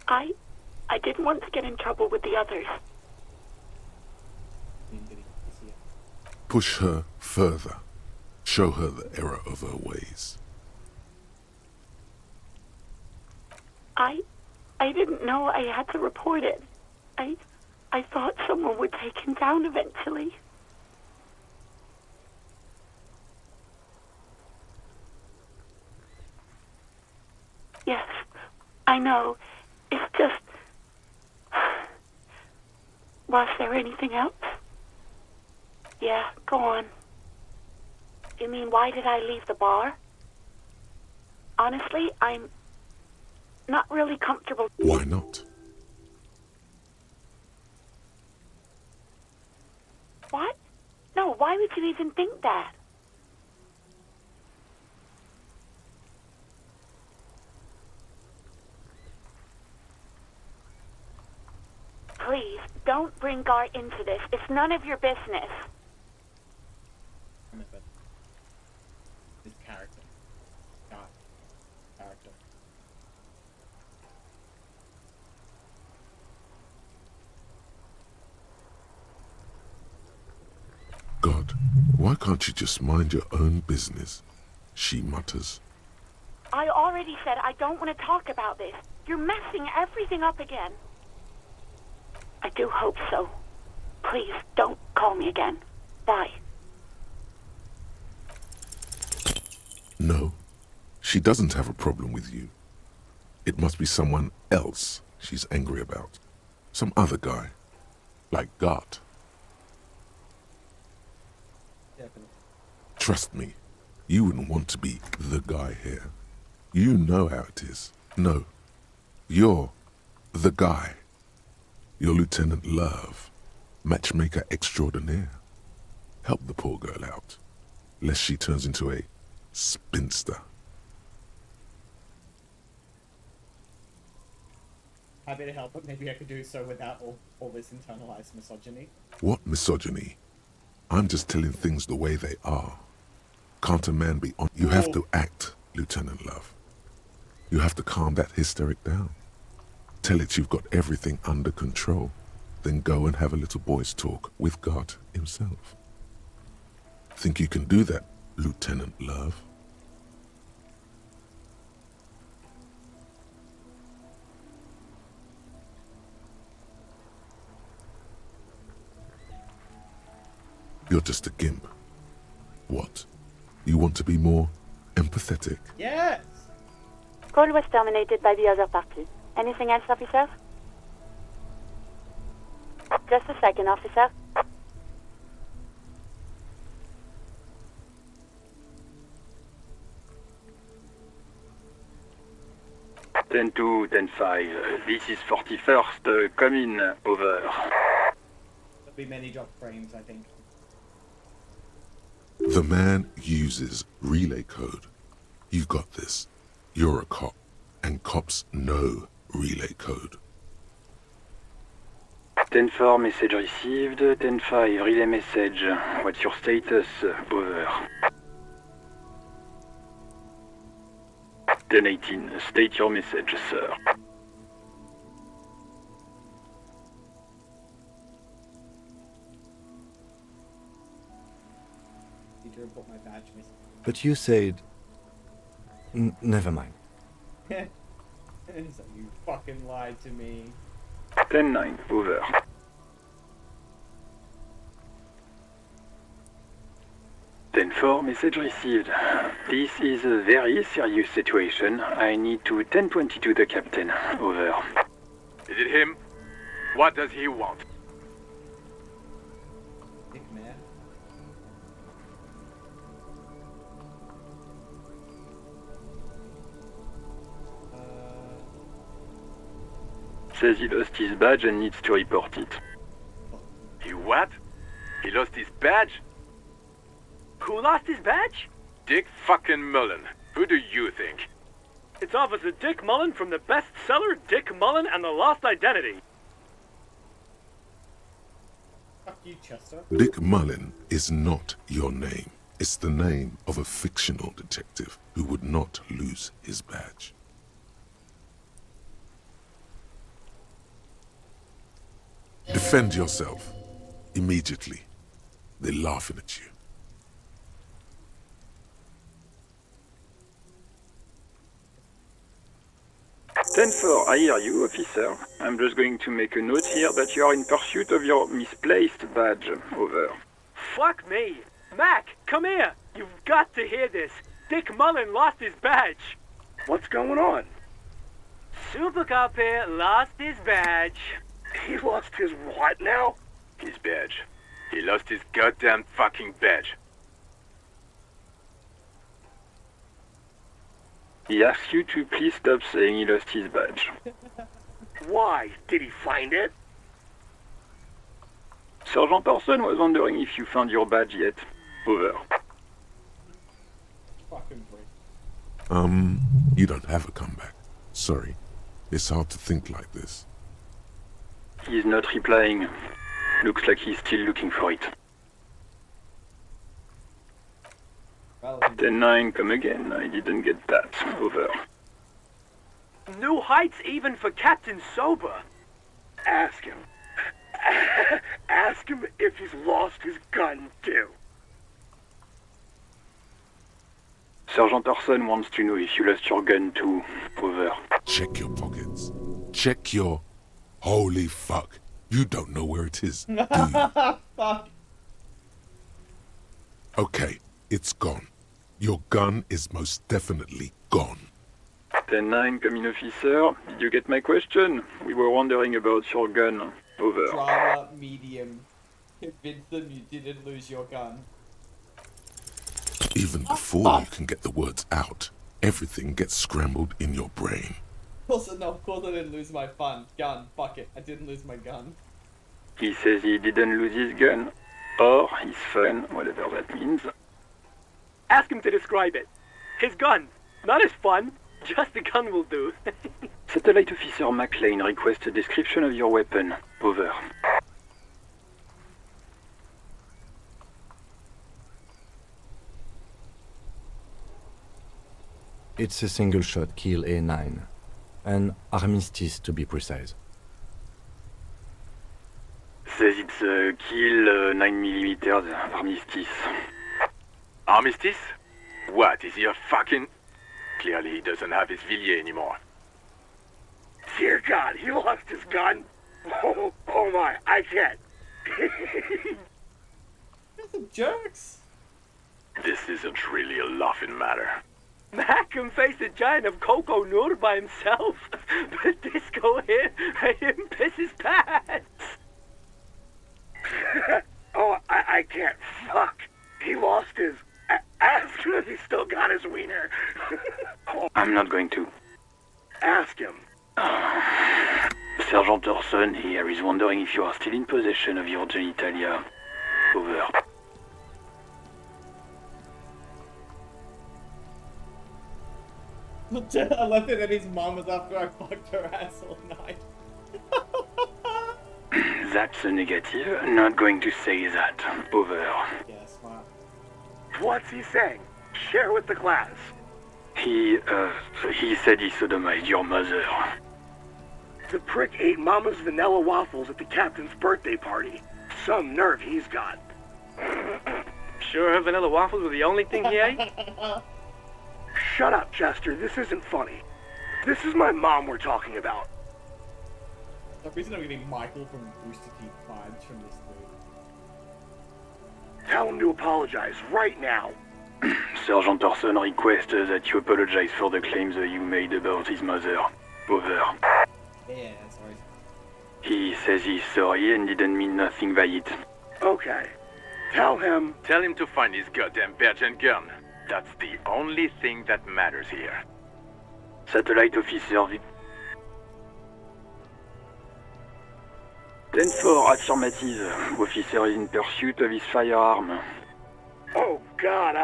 I didn't want to get in trouble with the others. Push her further. Show her the error of her ways. I didn't know I had to report it. I thought someone would take him down eventually. Yes, I know. It's just... Was there anything else? Yeah, go on. You mean, why did I leave the bar? Honestly, I'm not really comfortable. Why not? What? No, why would you even think that? Please, don't bring Gar into this. It's none of your business. His character. God. Character. God, why can't you just mind your own business? She mutters. I already said I don't want to talk about this. You're messing everything up again. I do hope so. Please, don't call me again. Bye. No, she doesn't have a problem with you. It must be someone else she's angry about. Some other guy. Like Gart. Definitely. Trust me, you wouldn't want to be the guy here. You know how it is. No, you're the guy. You're Lieutenant Love, matchmaker extraordinaire. Help the poor girl out, lest she turns into a spinster. Happy to help, but maybe I could do so without all this internalized misogyny. What misogyny? I'm just telling things the way they are. Can't a man be on? You have to act, Lieutenant Love. You have to calm that hysteric down. Tell it you've got everything under control. Then go and have a little boys' talk with God himself. Think you can do that, Lieutenant Love? You're just a gimp. What? You want to be more empathetic? Yes! Call was terminated by the other party. Anything else, officer? Just a second, officer. 10-2, 10-5. This is 41st. Come in. Over. There'll be many drop frames, I think. The man uses relay code. You got this. You're a cop, and cops know relay code. 10-4, message received. 10-5, relay message. What's your status? Over. 10-18, state your message, sir. Need to report my badge missing. But you said... never mind. So you fucking lied to me. 10-9, over. 10-4, message received. This is a very serious situation. I need to 10-22 the captain. Over. Is it him? What does he want? Dick man. Says he lost his badge and needs to report it. He what? He lost his badge? Who lost his badge? Dick fucking Mullen. Who do you think? It's Officer Dick Mullen from the bestseller Dick Mullen and the Lost Identity. Fuck you, Chester. Dick Mullen is not your name. It's the name of a fictional detective who would not lose his badge. Defend yourself. Immediately. They're laughing at you. Ten-4, I hear you, officer. I'm just going to make a note here that you are in pursuit of your misplaced badge. Over. Fuck me. Mac, come here. You've got to hear this. Dick Mullen lost his badge. What's going on? Super Cop here lost his badge. He lost his what now? His badge. He lost his goddamn fucking badge. He asks you to please stop saying he lost his badge. Why? Did he find it? Sergeant Person was wondering if you found your badge yet. Over. Fucking break. You don't have a comeback. Sorry. It's hard to think like this. He's not replying. Looks like he's still looking for it. Well, 10-9, come again. I didn't get that. Over. New heights even for Captain Sober. Ask him. Ask him if he's lost his gun, too. Sergeant Orson wants to know if you lost your gun too. Over. Check your pockets. Check your... Holy fuck. You don't know where it is, do you? Fuck. Okay, it's gone. Your gun is most definitely gone. 10-9, come in, officer. Did you get my question? We were wondering about your gun. Over. Drama medium. Convince them you didn't lose your gun. Even before you can get the words out, everything gets scrambled in your brain. Of course I didn't lose my gun. Fuck it. I didn't lose my gun. He says he didn't lose his gun. Or his fun, whatever that means. Ask him to describe it. His gun. Not his fun. Just the gun will do. Satellite Officer McLean requests a description of your weapon. Over. It's a single-shot kill A9. An armistice, to be precise. Says it's a kill 9mm armistice. Armistice? What, is he a fucking... Clearly he doesn't have his Villiers anymore. Dear God, he lost his gun. Oh my, I can't. You're some jerks. This isn't really a laughing matter. Mac can face a giant of Coco Nur by himself, but Disco here made him piss his pants. Oh, I can't. Fuck. He lost his... Ask him if he still got his wiener. I'm not going to. Ask him. Sergeant Orson here is wondering if you are still in possession of your genitalia. Over. I left it that his mom was after I fucked her ass all night. That's a negative. Not going to say that. Over. Yeah, smart. What's he saying? Share with the class. He said he sodomized your mother. The prick ate Mama's vanilla waffles at the captain's birthday party. Some nerve he's got. Sure her vanilla waffles were the only thing he ate? Shut up, Chester. This isn't funny. This is my mom we're talking about. The reason I'm getting Michael from Rooster Teeth vibes from this dude. Tell him to apologize right now. Sergeant Orson requests that you apologize for the claims that you made about his mother. Over. Yeah, sorry. He says he's sorry and didn't mean nothing by it. Okay. Tell him to find his goddamn badge and gun. That's the only thing that matters here. Satellite Officer 10-4, affirmative. Officer is in pursuit of his firearm. Oh God,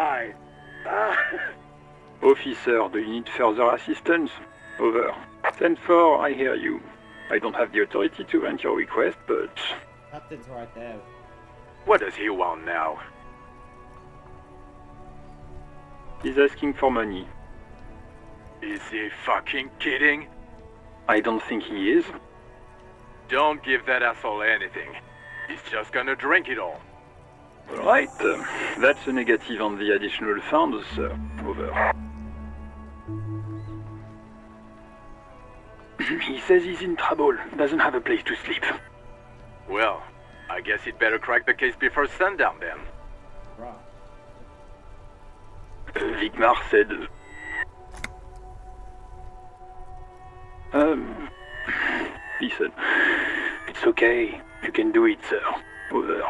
Officer, do you need further assistance? Over. 10-4, I hear you. I don't have the authority to grant your request, but... Captain's right there. What does he want now? He's asking for money. Is he fucking kidding? I don't think he is. Don't give that asshole anything. He's just gonna drink it all. Right, that's a negative on the additional funds, sir. Over. He says he's in trouble, doesn't have a place to sleep. Well, I guess he'd better crack the case before sundown then. Right. Vigmar said... He said, it's okay, you can do it, sir. Over.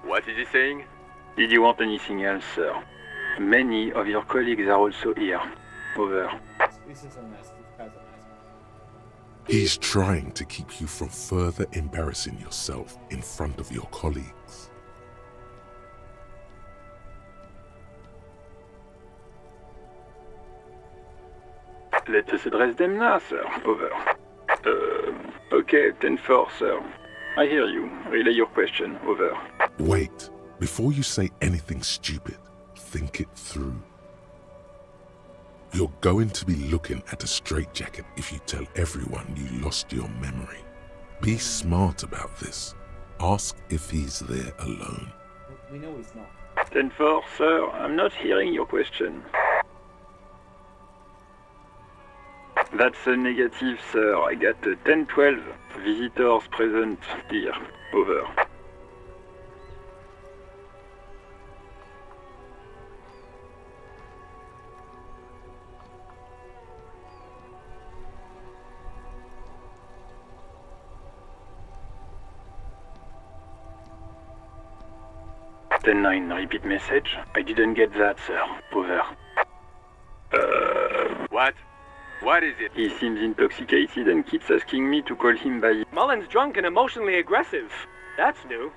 What is he saying? Did you want anything else, sir? Many of your colleagues are also here. Over. This is a mess. This guy's a mess. He's trying to keep you from further embarrassing yourself in front of your colleagues. Let us address them now, sir. Over. Okay, 10-4, sir. I hear you. Relay your question. Over. Wait, before you say anything stupid, think it through. You're going to be looking at a straitjacket if you tell everyone you lost your memory. Be smart about this. Ask if he's there alone. We know he's not. 10-4, sir. I'm not hearing your question. That's a negative, sir. I got 10-12 visitors present here. Over. Ten-9, repeat message. I didn't get that, sir. Over. What? What is it? He seems intoxicated and keeps asking me to call him by... Mullen's drunk and emotionally aggressive. That's new.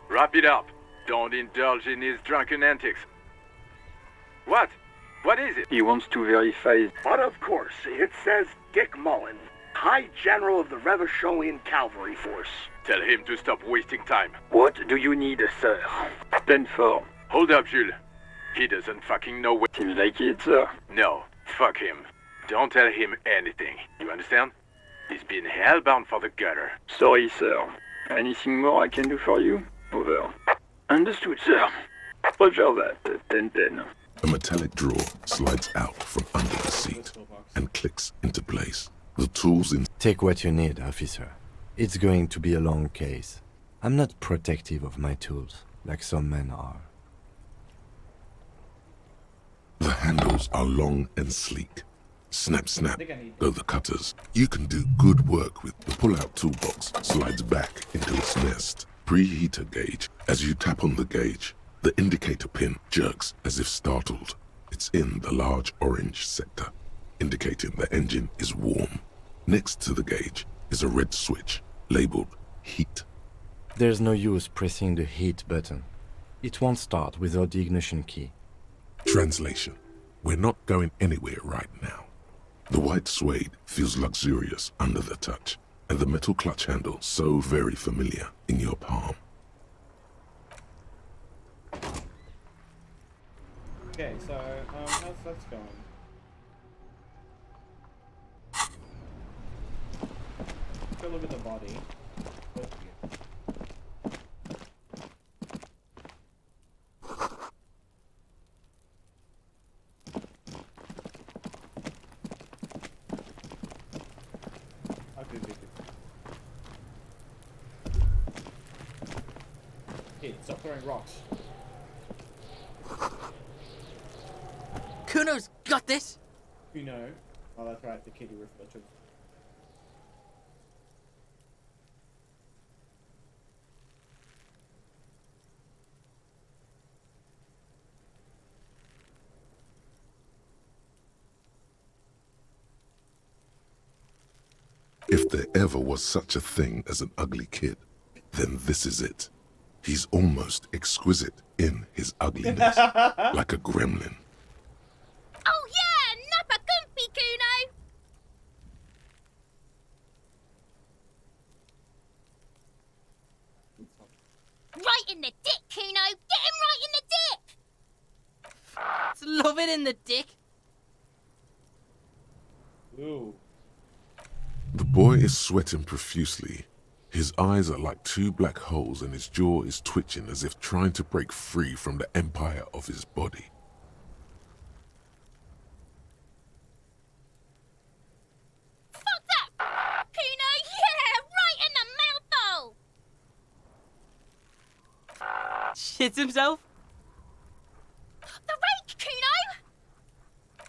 Wrap it up. Don't indulge in his drunken antics. What? What is it? He wants to verify... But of course, it says Dick Mullen, High General of the Revacholian Cavalry Force. Tell him to stop wasting time. What do you need, sir? 10-4. Hold up, Jules. He doesn't fucking know what... Seems like it, sir. No, fuck him. Don't tell him anything. You understand? He's been hellbound for the gutter. Sorry, sir. Anything more I can do for you? Over. Understood, sir. Roger that. 10-10. A metallic drawer slides out from under the seat and clicks into place. The tools in... Take what you need, officer. It's going to be a long case. I'm not protective of my tools, like some men are. The handles are long and sleek. Snap, snap, go the cutters. You can do good work with the pull-out toolbox slides back into its nest. Preheater gauge. As you tap on the gauge, the indicator pin jerks as if startled. It's in the large orange sector, indicating the engine is warm. Next to the gauge is a red switch labeled heat. There's no use pressing the heat button. It won't start without the ignition key. Translation. We're not going anywhere right now. The white suede feels luxurious under the touch, and the metal clutch handle so very familiar in your palm. Okay, so, how's that going? Go look at the body. Stop throwing rocks. Kuno's got this! Kuno. Oh, that's right, the kid you referred to. If there ever was such a thing as an ugly kid, then this is it. He's almost exquisite in his ugliness, like a gremlin. Oh yeah, nappa comfy, Kuno! Right in the dick, Kuno! Get him right in the dick! Love it in the dick. Ooh. The boy is sweating profusely. His eyes are like two black holes and his jaw is twitching as if trying to break free from the empire of his body. Fuck that, Kuno! Yeah, right in the mouthhole! Shits himself. The rake, Kuno!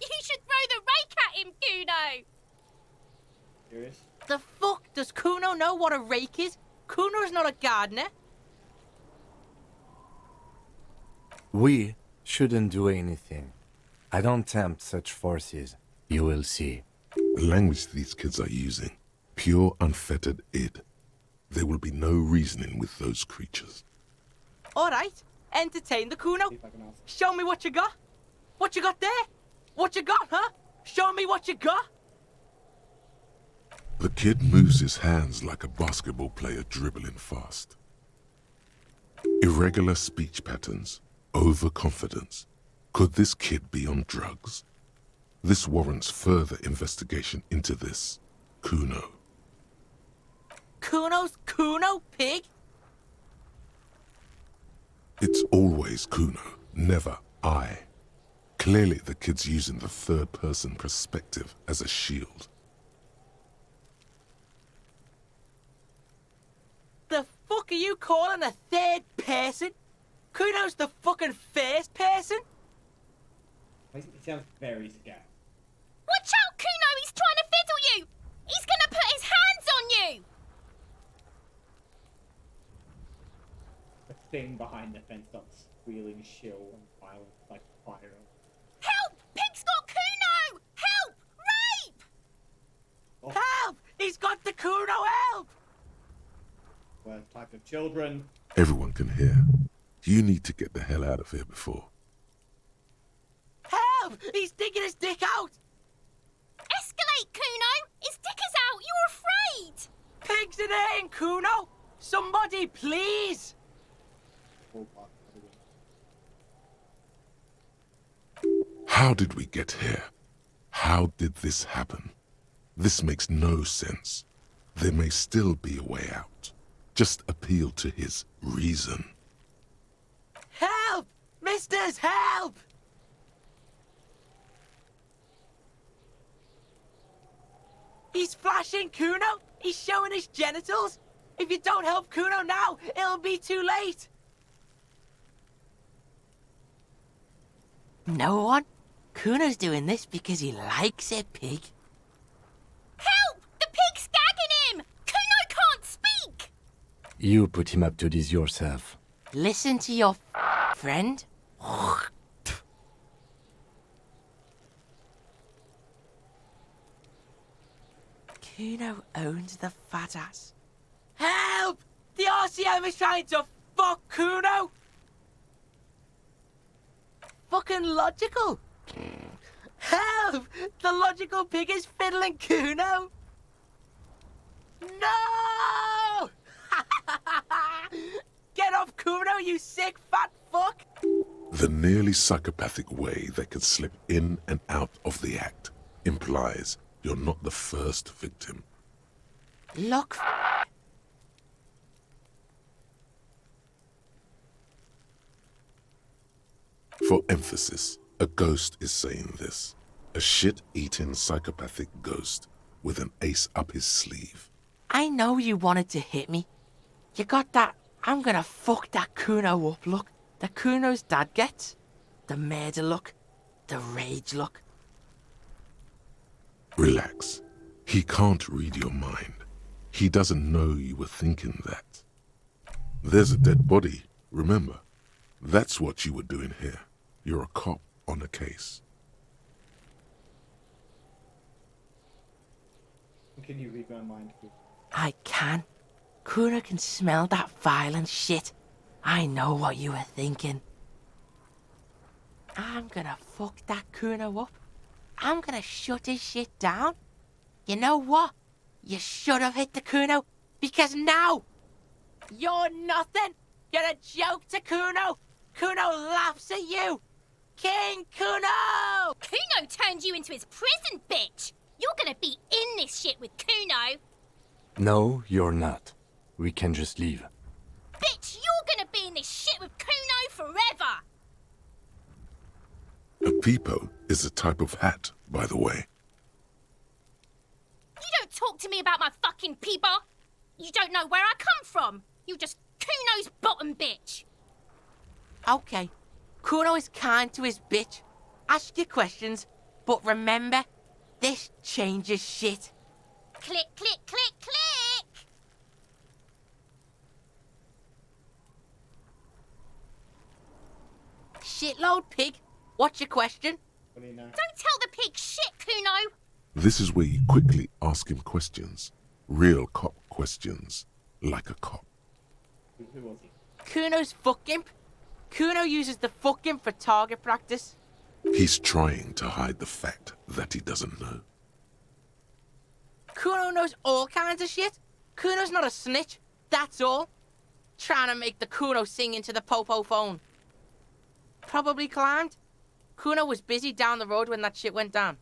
You should throw the rake at him, Kuno! Serious? The fuck? Does Kuno know what a rake is? Kuno's not a gardener. We shouldn't do anything. I don't tempt such forces. You will see. The language these kids are using, pure unfettered id. There will be no reasoning with those creatures. Alright, entertain the Kuno. See if I can ask. Show me what you got. What you got there? What you got, huh? Show me what you got. The kid moves his hands like a basketball player dribbling fast. Irregular speech patterns, overconfidence. Could this kid be on drugs? This warrants further investigation into this Kuno. Kuno's Kuno, pig? It's always Kuno, never I. Clearly the kid's using the third-person perspective as a shield. The fuck are you calling a third person? Kuno's the fucking first person? He sounds very scared. Watch out, Kuno! He's trying to fiddle you! He's gonna put his hands on you! The thing behind the fence starts squealing shrill and violent like fire. Help! Pig's got Kuno! Help! Rape! Oh. Help! He's got the Kuno, help! Worst type of children. Everyone can hear. You need to get the hell out of here before. Help! He's digging his dick out! Escalate, Kuno! His dick is out! You're afraid! Pigs in here, Kuno! Somebody, please! How did we get here? How did this happen? This makes no sense. There may still be a way out. Just appeal to his reason. Help! Misters, help! He's flashing Kuno! He's showing his genitals! If you don't help Kuno now, it'll be too late! No one? Kuno's doing this because he likes it, pig. Help! The pig's gagging him! Kuno can't speak! You put him up to this yourself. Listen to your friend. Kuno owns the fat ass. Help! The RCM is trying to fuck Kuno! Fucking logical! Help! The logical pig is fiddling Kuno! No! Get off Kuno, you sick fat fuck! The nearly psychopathic way they could slip in and out of the act implies you're not the first victim. Look. For emphasis, a ghost is saying this. A shit-eating psychopathic ghost with an ace up his sleeve. I know you wanted to hit me. You got that I'm gonna fuck that Kuno up look that Kuno's dad gets. The murder look. The rage look. Relax. He can't read your mind. He doesn't know you were thinking that. There's a dead body, remember? That's what you were doing here. You're a cop on a case. Can you read my mind? I can. Kuno can smell that violent shit. I know what you were thinking. I'm gonna fuck that Kuno up. I'm gonna shut his shit down. You know what? You should have hit the Kuno, because now you're nothing. You're a joke to Kuno. Kuno laughs at you. King Kuno! Kuno turned you into his prison, bitch! You're gonna be in this shit with Kuno! No, you're not. We can just leave. Bitch, you're gonna be in this shit with Kuno forever! A peepo is a type of hat, by the way. You don't talk to me about my fucking peeper! You don't know where I come from! You're just Kuno's bottom bitch! Okay, Kuno is kind to his bitch. Ask your questions, but remember, this changes shit. Click, click, click, click! Shitload pig. What's your question? What do you know? Don't tell the pig shit, Kuno! This is where you quickly ask him questions. Real cop questions. Like a cop. Who was he? Kuno's fuck imp. Kuno uses the fuck imp for target practice. He's trying to hide the fact that he doesn't know. Kuno knows all kinds of shit. Kuno's not a snitch, that's all. Trying to make the Kuno sing into the popo phone. Probably climbed. Kuno was busy down the road when that shit went down.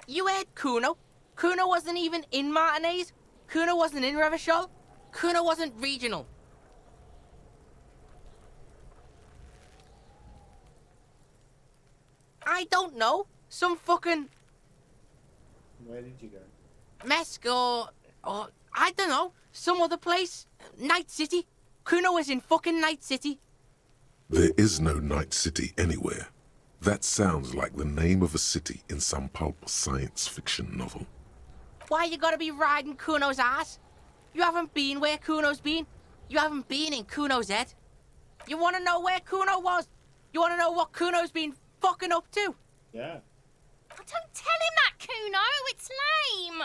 You heard Kuno. Kuno wasn't even in Martinez. Kuno wasn't in Revachol. Kuno wasn't regional. I don't know. Some fucking Where did you go? Mesk or I don't know. Some other place. Night City. Kuno was in fucking Night City. There is no Night City anywhere. That sounds like the name of a city in some pulp science fiction novel. Why you gotta be riding Kuno's ass? You haven't been where Kuno's been. You haven't been in Kuno's head. You wanna know where Kuno was? You wanna know what Kuno's been fucking up to? Yeah. Oh, don't tell him that, Kuno! It's lame!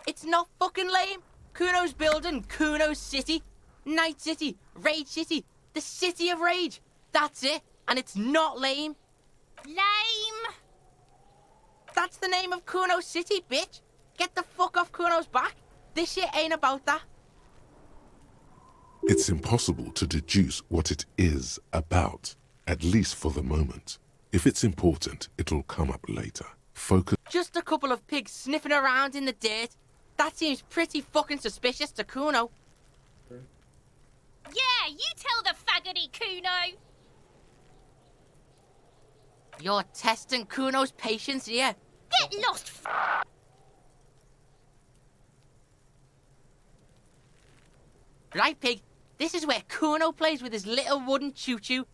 It's not fucking lame. Kuno's building Kuno's City. Night City. Rage City. The City of Rage. That's it. And it's not lame. Lame! That's the name of Kuno's City, bitch. Get the fuck off Kuno's back. This shit ain't about that. It's impossible to deduce what it is about, at least for the moment. If it's important, it'll come up later. Focus. Just a couple of pigs sniffing around in the dirt. That seems pretty fucking suspicious to Kuno. Yeah, you tell the faggoty, Kuno! You're testing Kuno's patience here. Get lost, Right, pig. This is where Kuno plays with his little wooden choo-choo.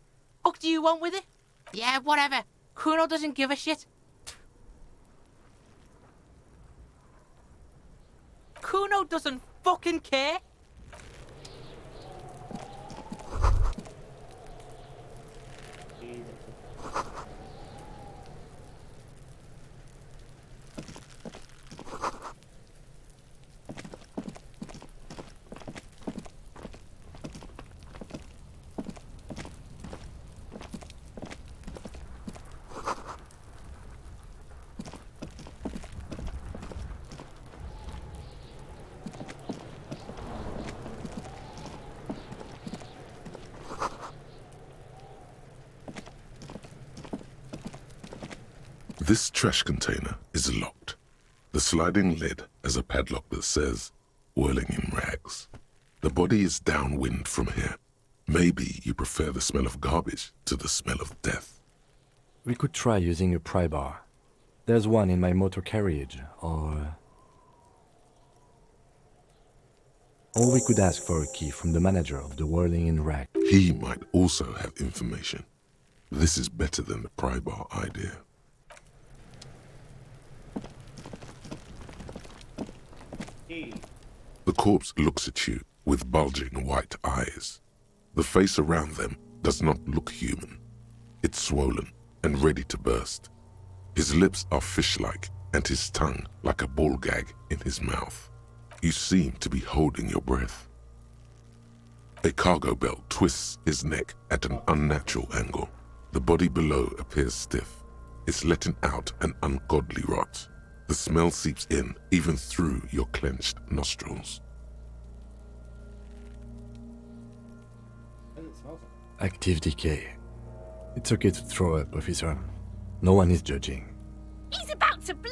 Fuck do you want with it? Yeah, whatever. Kuno doesn't give a shit. Kuno doesn't fucking care. This trash container is locked. The sliding lid has a padlock that says, whirling in rags. The body is downwind from here. Maybe you prefer the smell of garbage to the smell of death. We could try using a pry bar. There's one in my motor carriage, or we could ask for a key from the manager of the Whirling in Rag. He might also have information. This is better than the pry bar idea. The corpse looks at you with bulging white eyes. The face around them does not look human. It's swollen and ready to burst. His lips are fish-like and his tongue like a ball gag in his mouth. You seem to be holding your breath. A cargo belt twists his neck at an unnatural angle. The body below appears stiff. It's letting out an ungodly rot. The smell seeps in, even through your clenched nostrils. Doesn't smell so. Active decay. It's okay to throw up, officer. No one is judging. He's about to blow!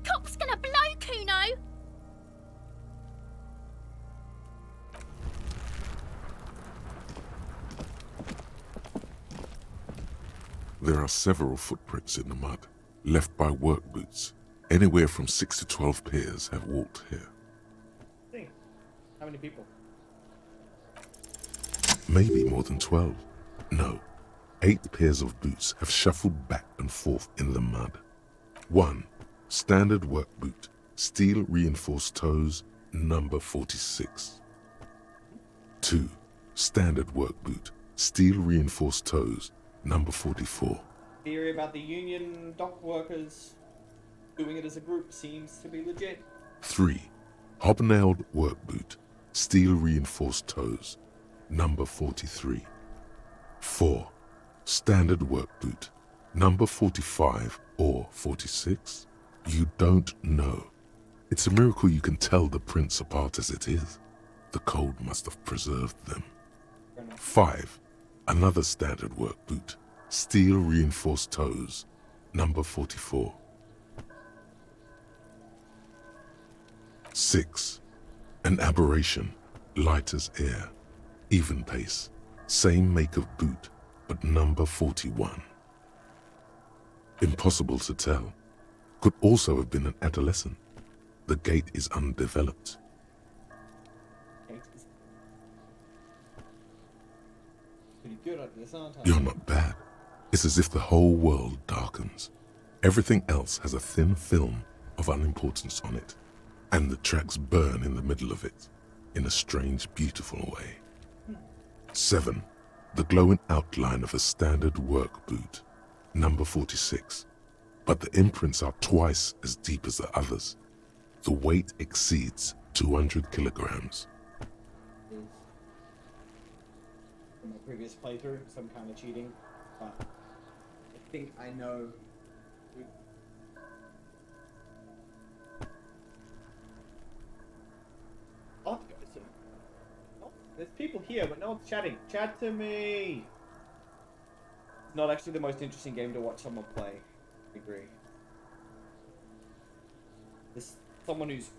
Cop's gonna blow, Kuno! There are several footprints in the mud, left by work boots. Anywhere from 6 to 12 pairs have walked here. Think. How many people? Maybe more than 12. No, 8 pairs of boots have shuffled back and forth in the mud. 1. Standard work boot, steel reinforced toes, number 46. 2. Standard work boot, steel reinforced toes, number 44. Theory about the union dock workers doing it as a group seems to be legit. 3. Hobnailed work boot, steel reinforced toes, number 43. 4. Standard work boot, number 45 or 46? You don't know. It's a miracle you can tell the prints apart as it is. The cold must have preserved them. 5. Another standard work boot, steel reinforced toes, number 44. 6. An aberration, light as air, even pace, same make of boot, but number 41. Impossible to tell. Could also have been an adolescent. The gait is undeveloped. Pretty good at this, aren't I? You're not bad. It's as if the whole world darkens. Everything else has a thin film of unimportance on it, and the tracks burn in the middle of it, in a strange, beautiful way. 7. The glowing outline of a standard work boot, number 46. But the imprints are twice as deep as the others. The weight exceeds 200 kilograms. From my previous playthrough, some kind of cheating, but I think I know. I'll have to go soon. Oh, there's people here, but no one's chatting. Chat to me! Not actually the most interesting game to watch someone play. I agree. There's someone who's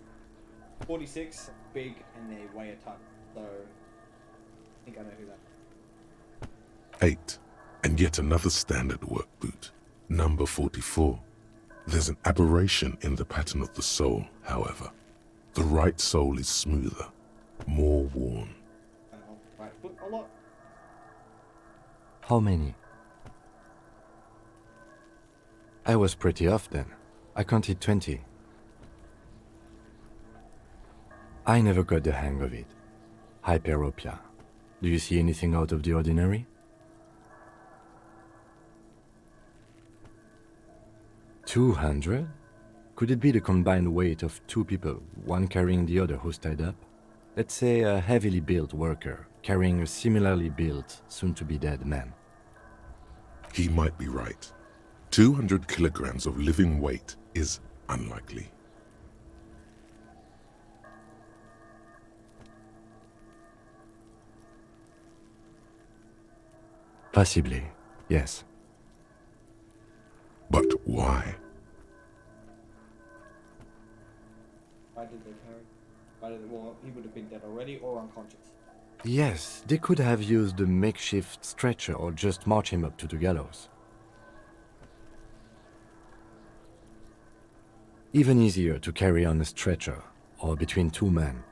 46, big, and they weigh a ton. So, I think I know who that is. 8. And yet another standard work boot, number 44. There's an aberration in the pattern of the sole, however. The right sole is smoother, more worn. Right foot a lot. How many? I was pretty off then. I counted 20. I never got the hang of it. Hyperopia. Do you see anything out of the ordinary? 200? Could it be the combined weight of 2 people, one carrying the other who's tied up? Let's say a heavily built worker carrying a similarly built, soon-to-be-dead man. He might be right. 200 kilograms of living weight is unlikely. Possibly, yes. But why? Why did they carry? Why did they, well, he would have been dead already or unconscious. Yes, they could have used a makeshift stretcher or just march him up to the gallows. Even easier to carry on a stretcher, or between 2 men.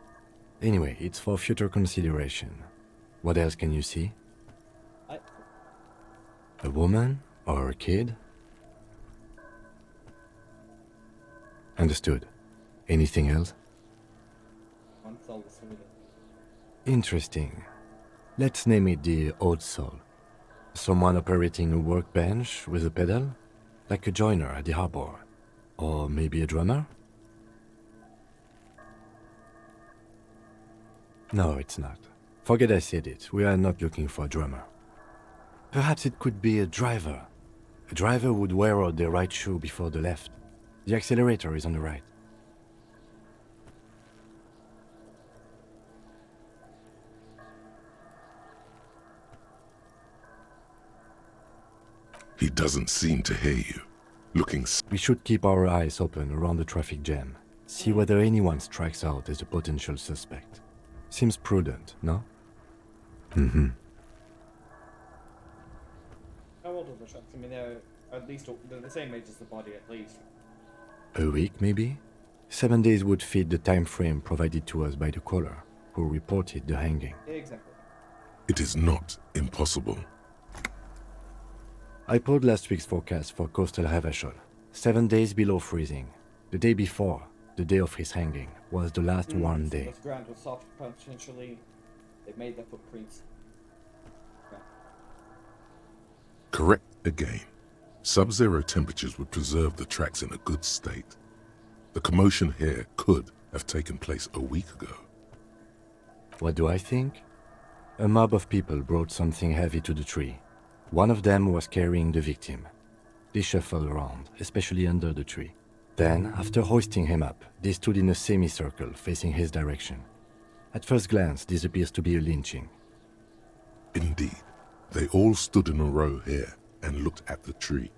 Anyway, it's for future consideration. What else can you see? A woman or a kid? Understood. Anything else? One soul is smoother. Interesting. Let's name it the old soul. Someone operating a workbench with a pedal? Like a joiner at the harbor. Or maybe a drummer? No, it's not. Forget I said it. We are not looking for a drummer. Perhaps it could be a driver. A driver would wear out the right shoe before the left. The accelerator is on the right. He doesn't seem to hear you. Looking. We should keep our eyes open around the traffic jam. See whether anyone strikes out as a potential suspect. Seems prudent, no? Mm-hmm. How old are the trucks? I mean, they're at least they're the same age as the body, at least. A week, maybe? 7 days would fit the time frame provided to us by the caller, who reported the hanging. Yeah, exactly. It is not impossible. I pulled last week's forecast for coastal Havashol. 7 days below freezing. The day before, the day of his hanging, was the last warm day. The ground was soft, potentially. They made their footprints. Correct again. Sub-zero temperatures would preserve the tracks in a good state. The commotion here could have taken place a week ago. What do I think? A mob of people brought something heavy to the tree. One of them was carrying the victim. They shuffled around, especially under the tree. Then, after hoisting him up, they stood in a semicircle facing his direction. At first glance, this appears to be a lynching. Indeed. They all stood in a row here and looked at the tree.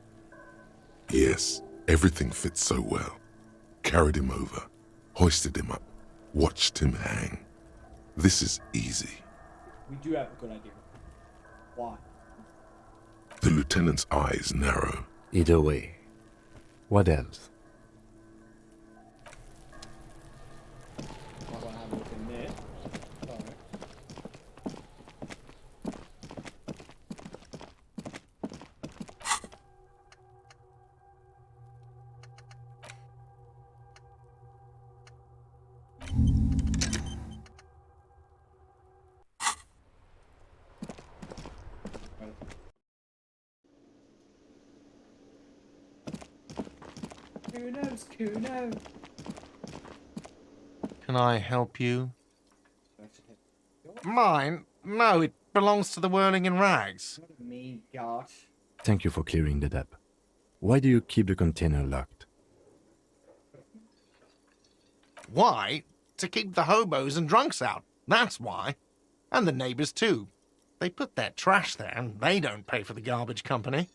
Yes, everything fits so well. Carried him over, hoisted him up, watched him hang. This is easy. We do have a good idea. Why? The lieutenant's eyes narrow. Either way. What else? Might want to have a look in there. Alright. Kuno's Kuno. Can I help you? Mine? No, it belongs to the Whirling in Rags. What a mean gosh. Thank you for clearing that up. Why do you keep the container locked? Why? To keep the hobos and drunks out. That's why. And the neighbors too. They put their trash there and they don't pay for the garbage company.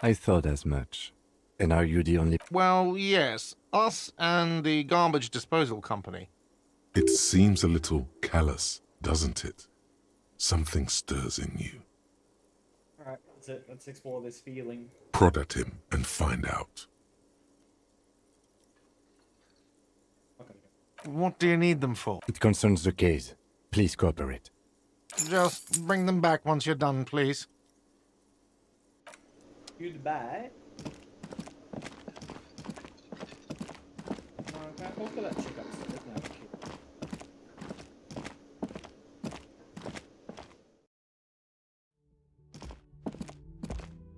I thought as much. And are you the only... Well, yes. Us and the garbage disposal company. It seems a little callous, doesn't it? Something stirs in you. Alright, that's it. Let's explore this feeling. Prod at him and find out. What do you need them for? It concerns the case. Please cooperate. Just bring them back once you're done, please. Goodbye. Look at that chick upstairs now.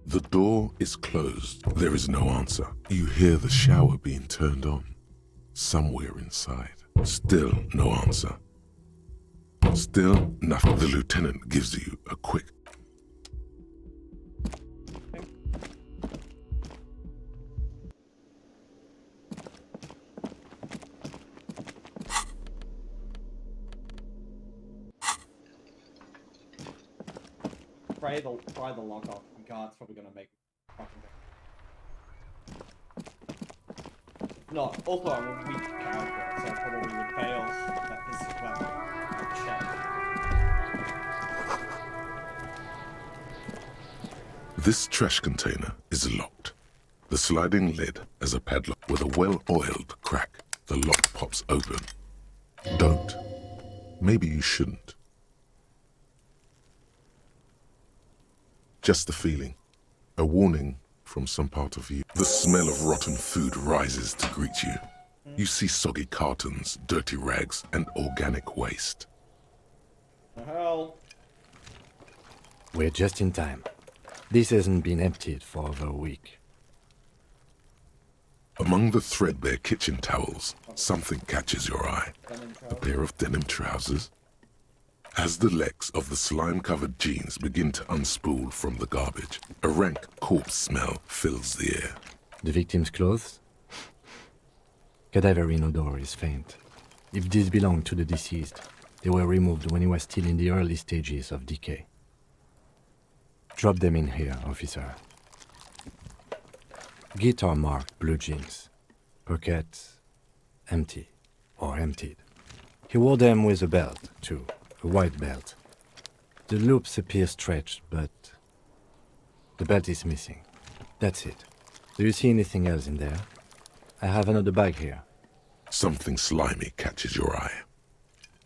The door is closed. There is no answer. You hear the shower being turned on. Somewhere inside. Still no answer. Still nothing. The lieutenant gives you a quick... Pry the lock off. God's probably gonna make fucking thing. No, also I'm a weak character, so I probably would fail that physical check. This trash container is locked. The sliding lid has a padlock with a well-oiled crack. The lock pops open. Don't. Maybe you shouldn't. Just the feeling. A warning from some part of you. The smell of rotten food rises to greet you. You see soggy cartons, dirty rags, and organic waste. The hell? We're just in time. This hasn't been emptied for over a week. Among the threadbare kitchen towels, something catches your eye. A pair of denim trousers. As the legs of the slime-covered jeans begin to unspool from the garbage, a rank corpse smell fills the air. The victim's clothes? Cadaverine odor is faint. If these belong to the deceased, they were removed when he was still in the early stages of decay. Drop them in here, officer. Guitar-marked blue jeans. Pockets empty or emptied. He wore them with a belt, too. A white belt. The loops appear stretched, but the belt is missing. That's it. Do you see anything else in there? I have another bag here. Something slimy catches your eye.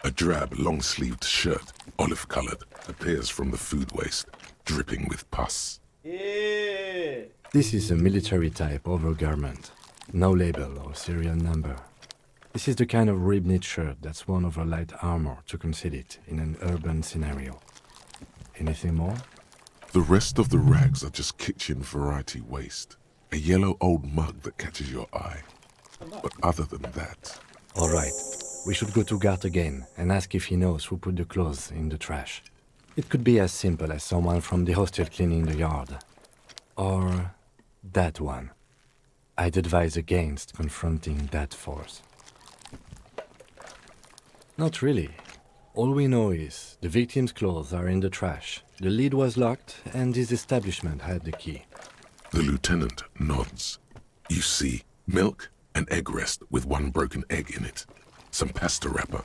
A drab, long-sleeved shirt, olive-colored, appears from the food waste, dripping with pus. Yeah. This is a military-type overgarment. No label or serial number. This is the kind of rib-knit shirt that's worn over light armor to conceal it in an urban scenario. Anything more? The rest of the rags are just kitchen variety waste. A yellow old mug that catches your eye. But other than that... All right. We should go to Gart again and ask if he knows who put the clothes in the trash. It could be as simple as someone from the hostel cleaning the yard. Or that one. I'd advise against confronting that force. Not really. All we know is the victim's clothes are in the trash. The lid was locked and his establishment had the key. The lieutenant nods. You see milk and egg rest with one broken egg in it. Some pasta wrapper.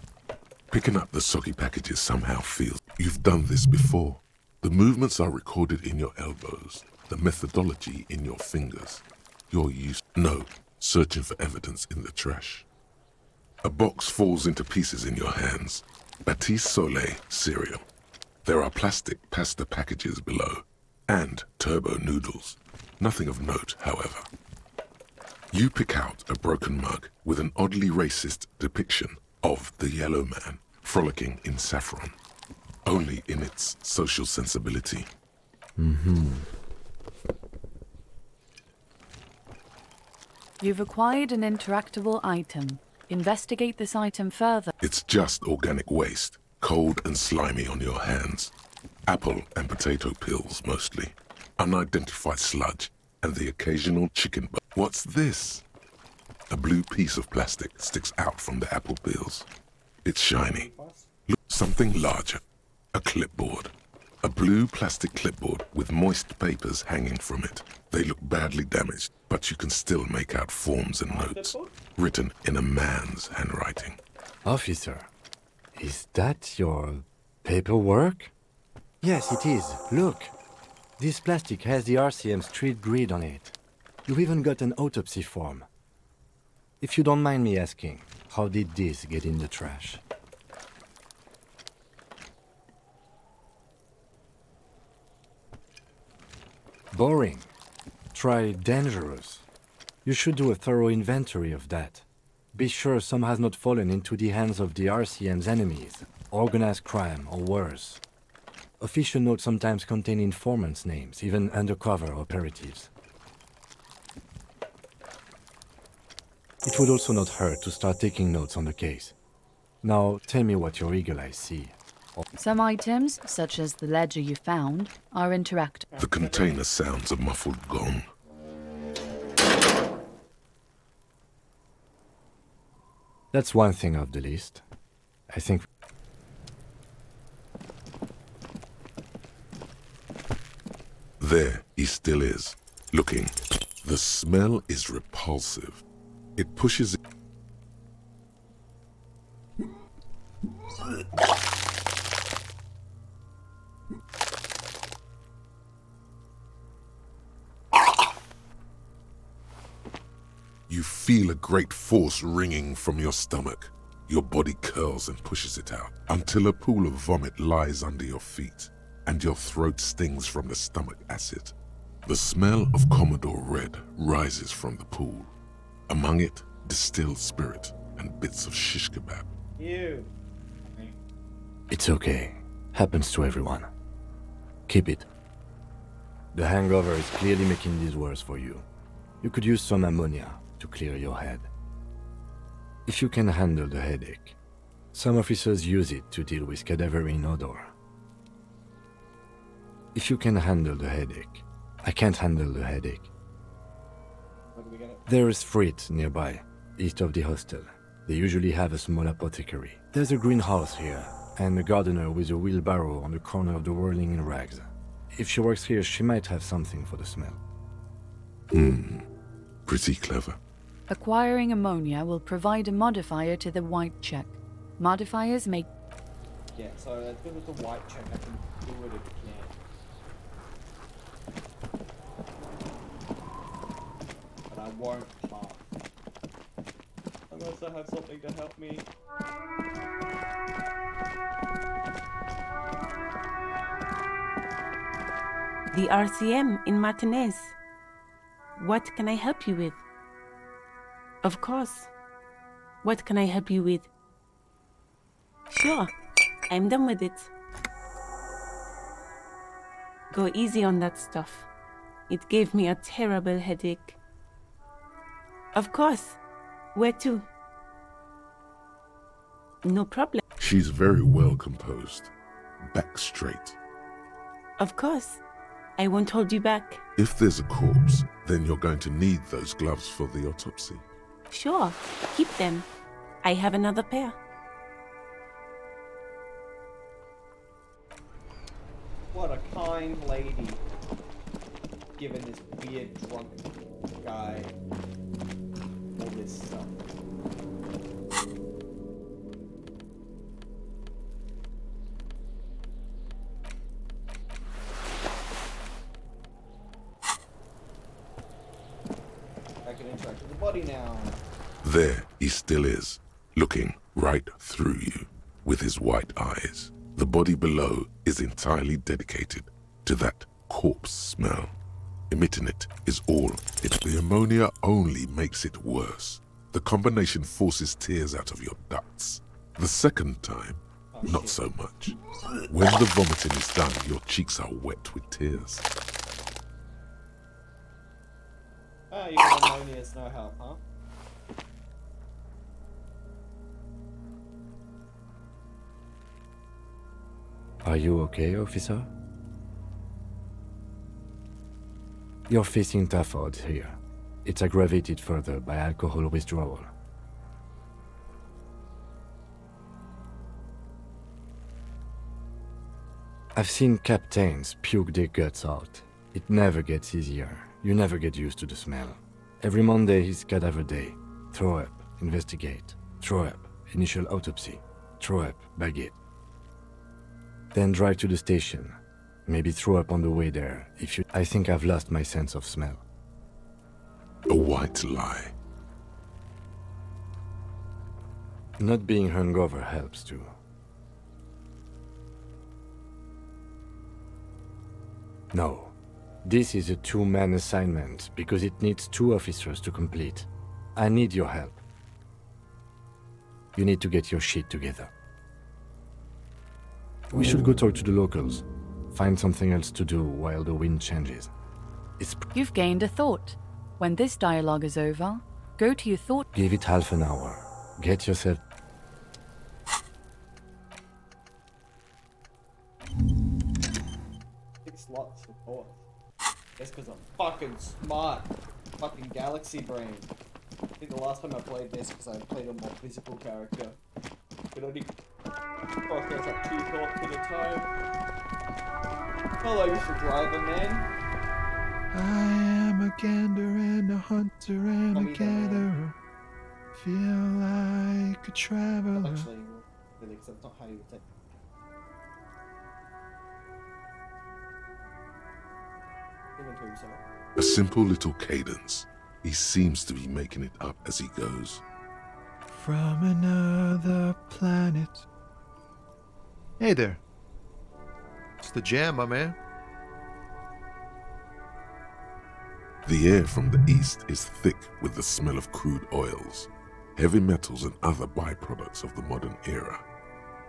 Picking up the soggy packages somehow feels you've done this before. The movements are recorded in your elbows, the methodology in your fingers. You're used. No, searching for evidence in the trash. A box falls into pieces in your hands. Batiste Soleil cereal. There are plastic pasta packages below, and turbo noodles. Nothing of note, however. You pick out a broken mug with an oddly racist depiction of the yellow man frolicking in saffron, only in its social sensibility. You've acquired an interactable item. Investigate this item further. It's just organic waste, cold and slimy on your hands. Apple and potato peels, mostly. Unidentified sludge, and the occasional chicken. What's this? A blue piece of plastic sticks out from the apple peels. It's shiny. Look, something larger. A clipboard. A blue plastic clipboard with moist papers hanging from it. They look badly damaged, but you can still make out forms and notes, written in a man's handwriting. Officer, is that your paperwork? Yes, it is. Look. This plastic has the RCM street grid on it. You've even got an autopsy form. If you don't mind me asking, how did this get in the trash? Boring. Try dangerous. You should do a thorough inventory of that. Be sure some has not fallen into the hands of the RCM's enemies, organized crime or worse. Official notes sometimes contain informants' names, even undercover operatives. It would also not hurt to start taking notes on the case. Now, tell me what your eagle eyes see. Some items, such as the ledger you found, are interactive. The container sounds a muffled gong. That's one thing off the list. I think... There he still is, looking. The smell is repulsive. It pushes... You feel a great force ringing from your stomach. Your body curls and pushes it out, until a pool of vomit lies under your feet, and your throat stings from the stomach acid. The smell of Commodore Red rises from the pool. Among it, distilled spirit and bits of shish kebab. Ew. It's okay. Happens to everyone. Keep it. The hangover is clearly making this worse for you. You could use some ammonia to clear your head. If you can handle the headache, Some officers use it to deal with cadaverine odor. If you can handle the headache. I can't handle the headache. Where do we get it? There is Frit nearby, east of the hostel. They usually have a small apothecary. There's a greenhouse here, and a gardener with a wheelbarrow on the corner of the whirling in rags. If she works here, she might have something for the smell. Pretty clever. Acquiring ammonia will provide a modifier to the white check. Modifiers make... Yeah, so that's good with the white check. I can do it again. But I won't pass. Unless I have something to help me. The RCM in Martinez. What can I help you with? Of course. What can I help you with? Sure, I'm done with it. Go easy on that stuff. It gave me a terrible headache. Of course. Where to? No problem. She's very well composed. Back straight. Of course. I won't hold you back. If there's a corpse, then you're going to need those gloves for the autopsy. Sure, keep them. I have another pair. What a kind lady. Giving this weird drunk guy all this stuff. I can interact with the body now. There he still is, looking right through you with his white eyes. The body below is entirely dedicated to that corpse smell. Emitting it is all the ammonia only makes it worse. The combination forces tears out of your ducts. The second time, not so much. When the vomiting is done, your cheeks are wet with tears. Ah, you got ammonia's no help, huh? Are you okay, officer? You're facing tough odds here. It's aggravated further by alcohol withdrawal. I've seen captains puke their guts out. It never gets easier. You never get used to the smell. Every Monday is cadaver day. Throw up, investigate. Throw up, initial autopsy. Throw up, bag it. Then drive to the station. Maybe throw up on the way there. I think I've lost my sense of smell. A white lie. Not being hungover helps too. No. This is a two-man assignment because it needs 2 officers to complete. I need your help. You need to get your shit together. We should go talk to the locals. Find something else to do while the wind changes. You've gained a thought. When this dialogue is over, go to your thought... Give it half an hour. Get yourself... 6 slots for thought. That's because I'm fucking smart. Fucking galaxy brain. I think the last time I played this, because I played a more physical character, could only process up 2 thoughts at a time. Hello, Mr. Driver Man. I am a gander and a hunter and a gatherer. Feel like a traveler. Actually, really, because that's not how you would say. Even to himself. A simple little cadence. He seems to be making it up as he goes. From another planet. Hey there. It's the jam, my man. The air from the east is thick with the smell of crude oils, heavy metals and other byproducts of the modern era.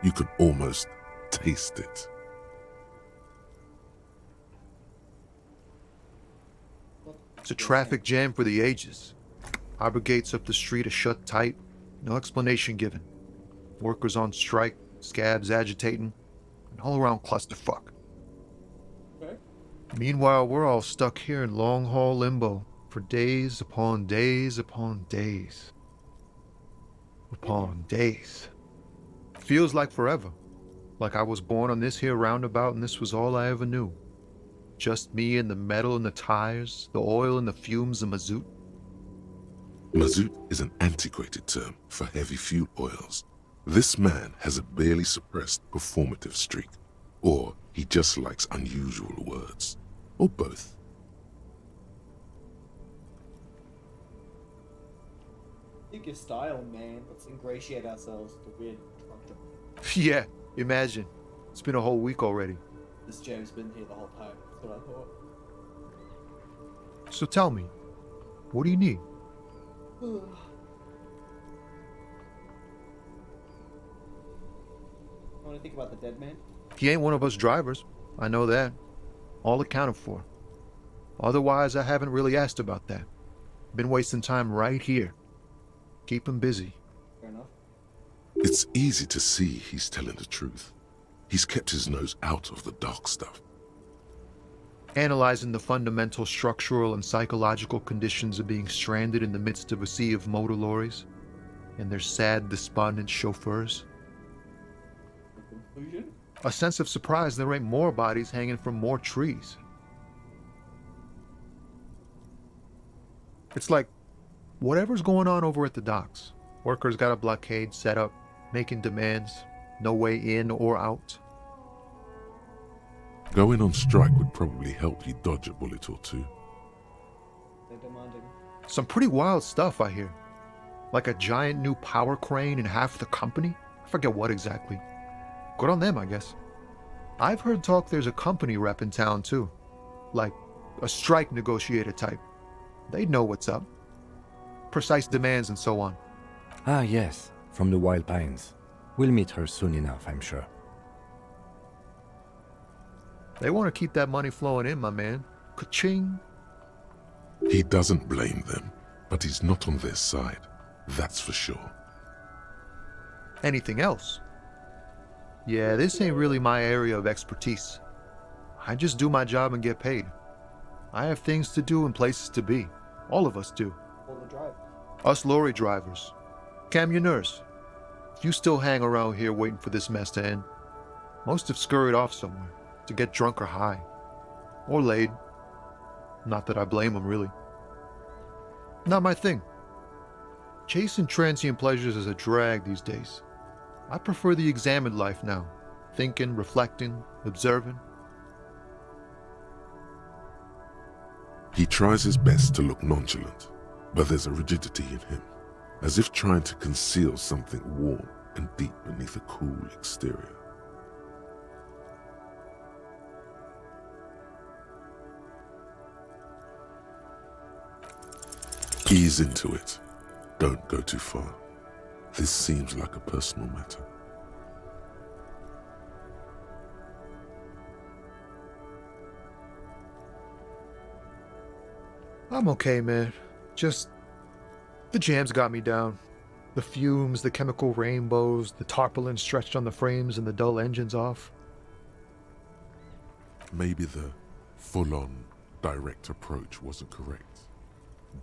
You could almost taste it. It's a traffic jam for the ages. Harbor gates up the street are shut tight, no explanation given. workers on strike, scabs agitating, an all-around clusterfuck. Okay. Meanwhile, we're all stuck here in long-haul limbo for days upon days upon days. Upon days. Feels like forever. Like I was born on this here roundabout and this was all I ever knew. Just me and the metal and the tires, the oil and the fumes of mazout. Mazout is an antiquated term for heavy fuel oils. This man has a barely suppressed performative streak, or he just likes unusual words, or both. Think your style, man. Let's ingratiate ourselves to weird truck driver. Yeah, imagine. It's been a whole week already. This James been here the whole time. That's what I thought. So tell me, what do you need? I want to think about the dead man. He ain't one of us drivers. I know that. All accounted for. Otherwise, I haven't really asked about that. Been wasting time right here. Keep him busy. Fair enough. It's easy to see he's telling the truth. He's kept his nose out of the dark stuff. Analyzing the fundamental structural and psychological conditions of being stranded in the midst of a sea of motor lorries and their sad, despondent chauffeurs. Conclusion? A sense of surprise there ain't more bodies hanging from more trees. It's like, whatever's going on over at the docks, workers got a blockade set up, making demands, no way in or out. Going on strike would probably help you dodge a bullet or two. They're demanding. Some pretty wild stuff, I hear. Like a giant new power crane in half the company? I forget what exactly. Good on them, I guess. I've heard talk there's a company rep in town, too. Like a strike negotiator type. They'd know what's up. Precise demands and so on. Ah, yes, from the Wild Pines. We'll meet her soon enough, I'm sure. They want to keep that money flowing in, my man. Ka-ching. He doesn't blame them, but he's not on their side. That's for sure. Anything else? Yeah, this ain't really my area of expertise. I just do my job and get paid. I have things to do and places to be. All of us do. All the drive. Us lorry drivers. Camionneurs. You still hang around here waiting for this mess to end. Most have scurried off somewhere to get drunk or high. Or laid. Not that I blame them, really. Not my thing. Chasing transient pleasures is a drag these days. I prefer the examined life now. Thinking, reflecting, observing. He tries his best to look nonchalant, but there's a rigidity in him, as if trying to conceal something warm and deep beneath a cool exterior. Ease into it. Don't go too far. This seems like a personal matter. I'm okay, man. Just, the jams got me down. The fumes, the chemical rainbows, the tarpaulin stretched on the frames and the dull engines off. Maybe the full-on, direct approach wasn't correct.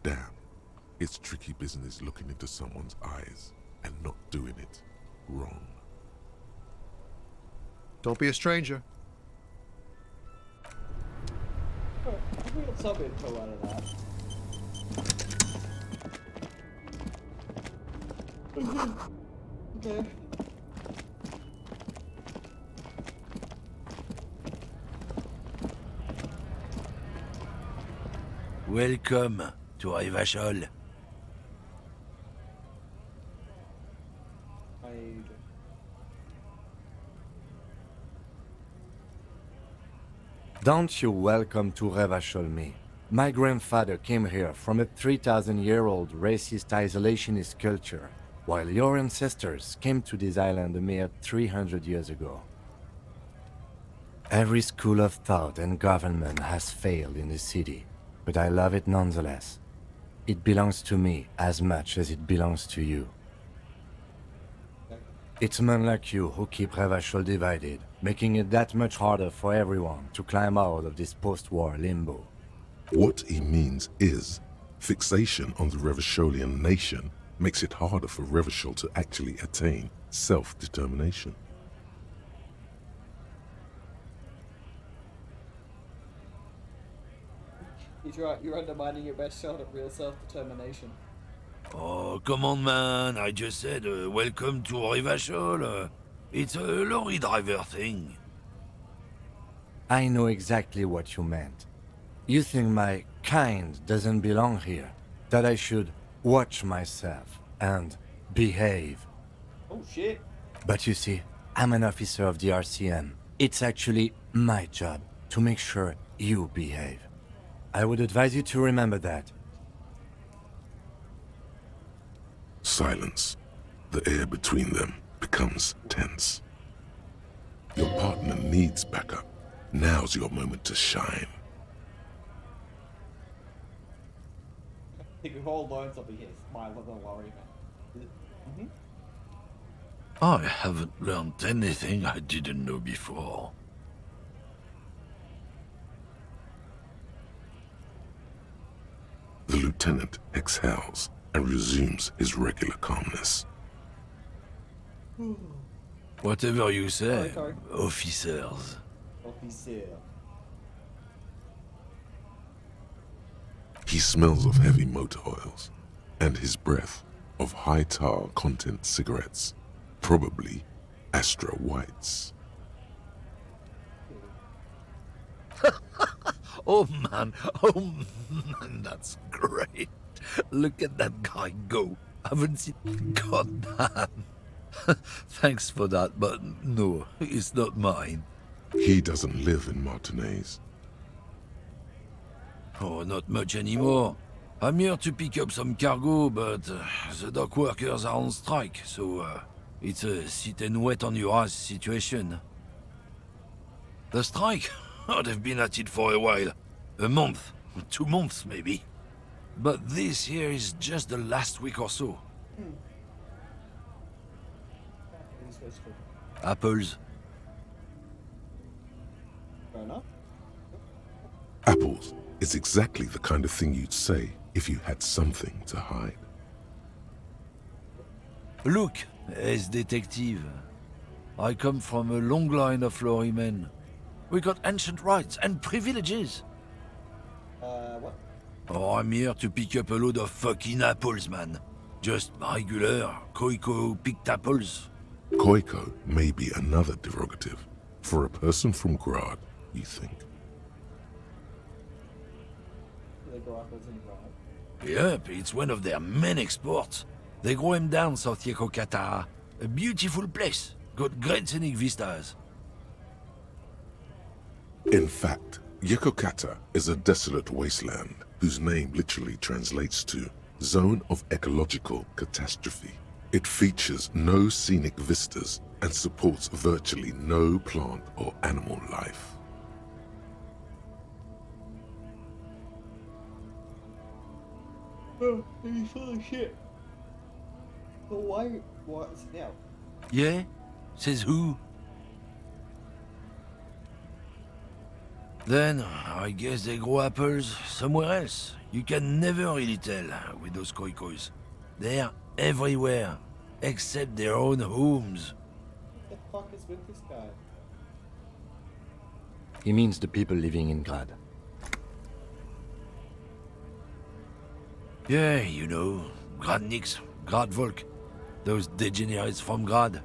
Damn, it's tricky business looking into someone's eyes and not doing it wrong. Don't be a stranger. We got some info out of that. Okay. Welcome to Revachol. Don't you welcome to Revachol me. My grandfather came here from a 3,000-year-old racist isolationist culture, while your ancestors came to this island a mere 300 years ago. Every school of thought and government has failed in this city, but I love it nonetheless. It belongs to me as much as it belongs to you. It's men like you who keep Revachol divided, making it that much harder for everyone to climb out of this post-war limbo. What he means is, fixation on the Revacholian nation makes it harder for Revachol to actually attain self-determination. He's right, you're undermining your best shot at real self-determination. Oh, come on, man. I just said, welcome to Revachol. It's a lorry driver thing. I know exactly what you meant. You think my kind doesn't belong here, that I should watch myself and behave. Oh shit. But you see, I'm an officer of the RCM. It's actually my job to make sure you behave. I would advise you to remember that. Silence. The air between them becomes tense. Your partner needs backup. Now's your moment to shine. If you hold on, I'll be here. Smile of the lorry man. I haven't learned anything I didn't know before. The lieutenant exhales and resumes his regular calmness. Whatever you say, Sorry. officers. Officer. He smells of heavy motor oils and his breath of high tar content cigarettes, probably Astra Whites. Oh man, that's great. Look at that guy go. Haven't seen. God damn. Thanks for that, but no, it's not mine. He doesn't live in Martinez. Oh, not much anymore. I'm here to pick up some cargo, but the dock workers are on strike, so it's a sit and wait on your ass situation. The strike? Oh, they've been at it for a while. A month, 2 months maybe. But this here is just the last week or so. Apples. Fair enough. Apples is exactly the kind of thing you'd say if you had something to hide. Look, as detective, I come from a long line of lorrymen. We got ancient rights and privileges. What? Oh, I'm here to pick up a load of fucking apples, man. Just regular, Koiko picked apples. Koiko may be another derogative for a person from Grad, you think. Do they grow apples in Grad? Yep, it's one of their main exports. They grow them down South Yekokata. A beautiful place. Got great scenic vistas. In fact, Yekokata is a desolate wasteland whose name literally translates to Zone of Ecological Catastrophe. It features no scenic vistas and supports virtually no plant or animal life. Oh, he's full of shit. But why? What's now? Yeah? Says who? Then, I guess they grow apples somewhere else. You can never really tell with those koikos. They're everywhere, except their own homes. What the fuck is with this guy? He means the people living in Grad. Yeah, you know, Gradniks, Gradvolk, those degenerates from Grad.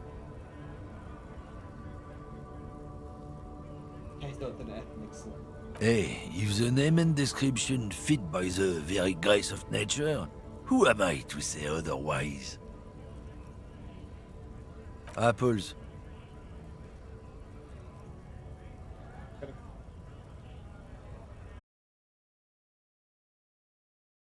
He's not an ethnic slur. Hey, if the name and description fit by the very grace of nature, who am I to say otherwise? Apples.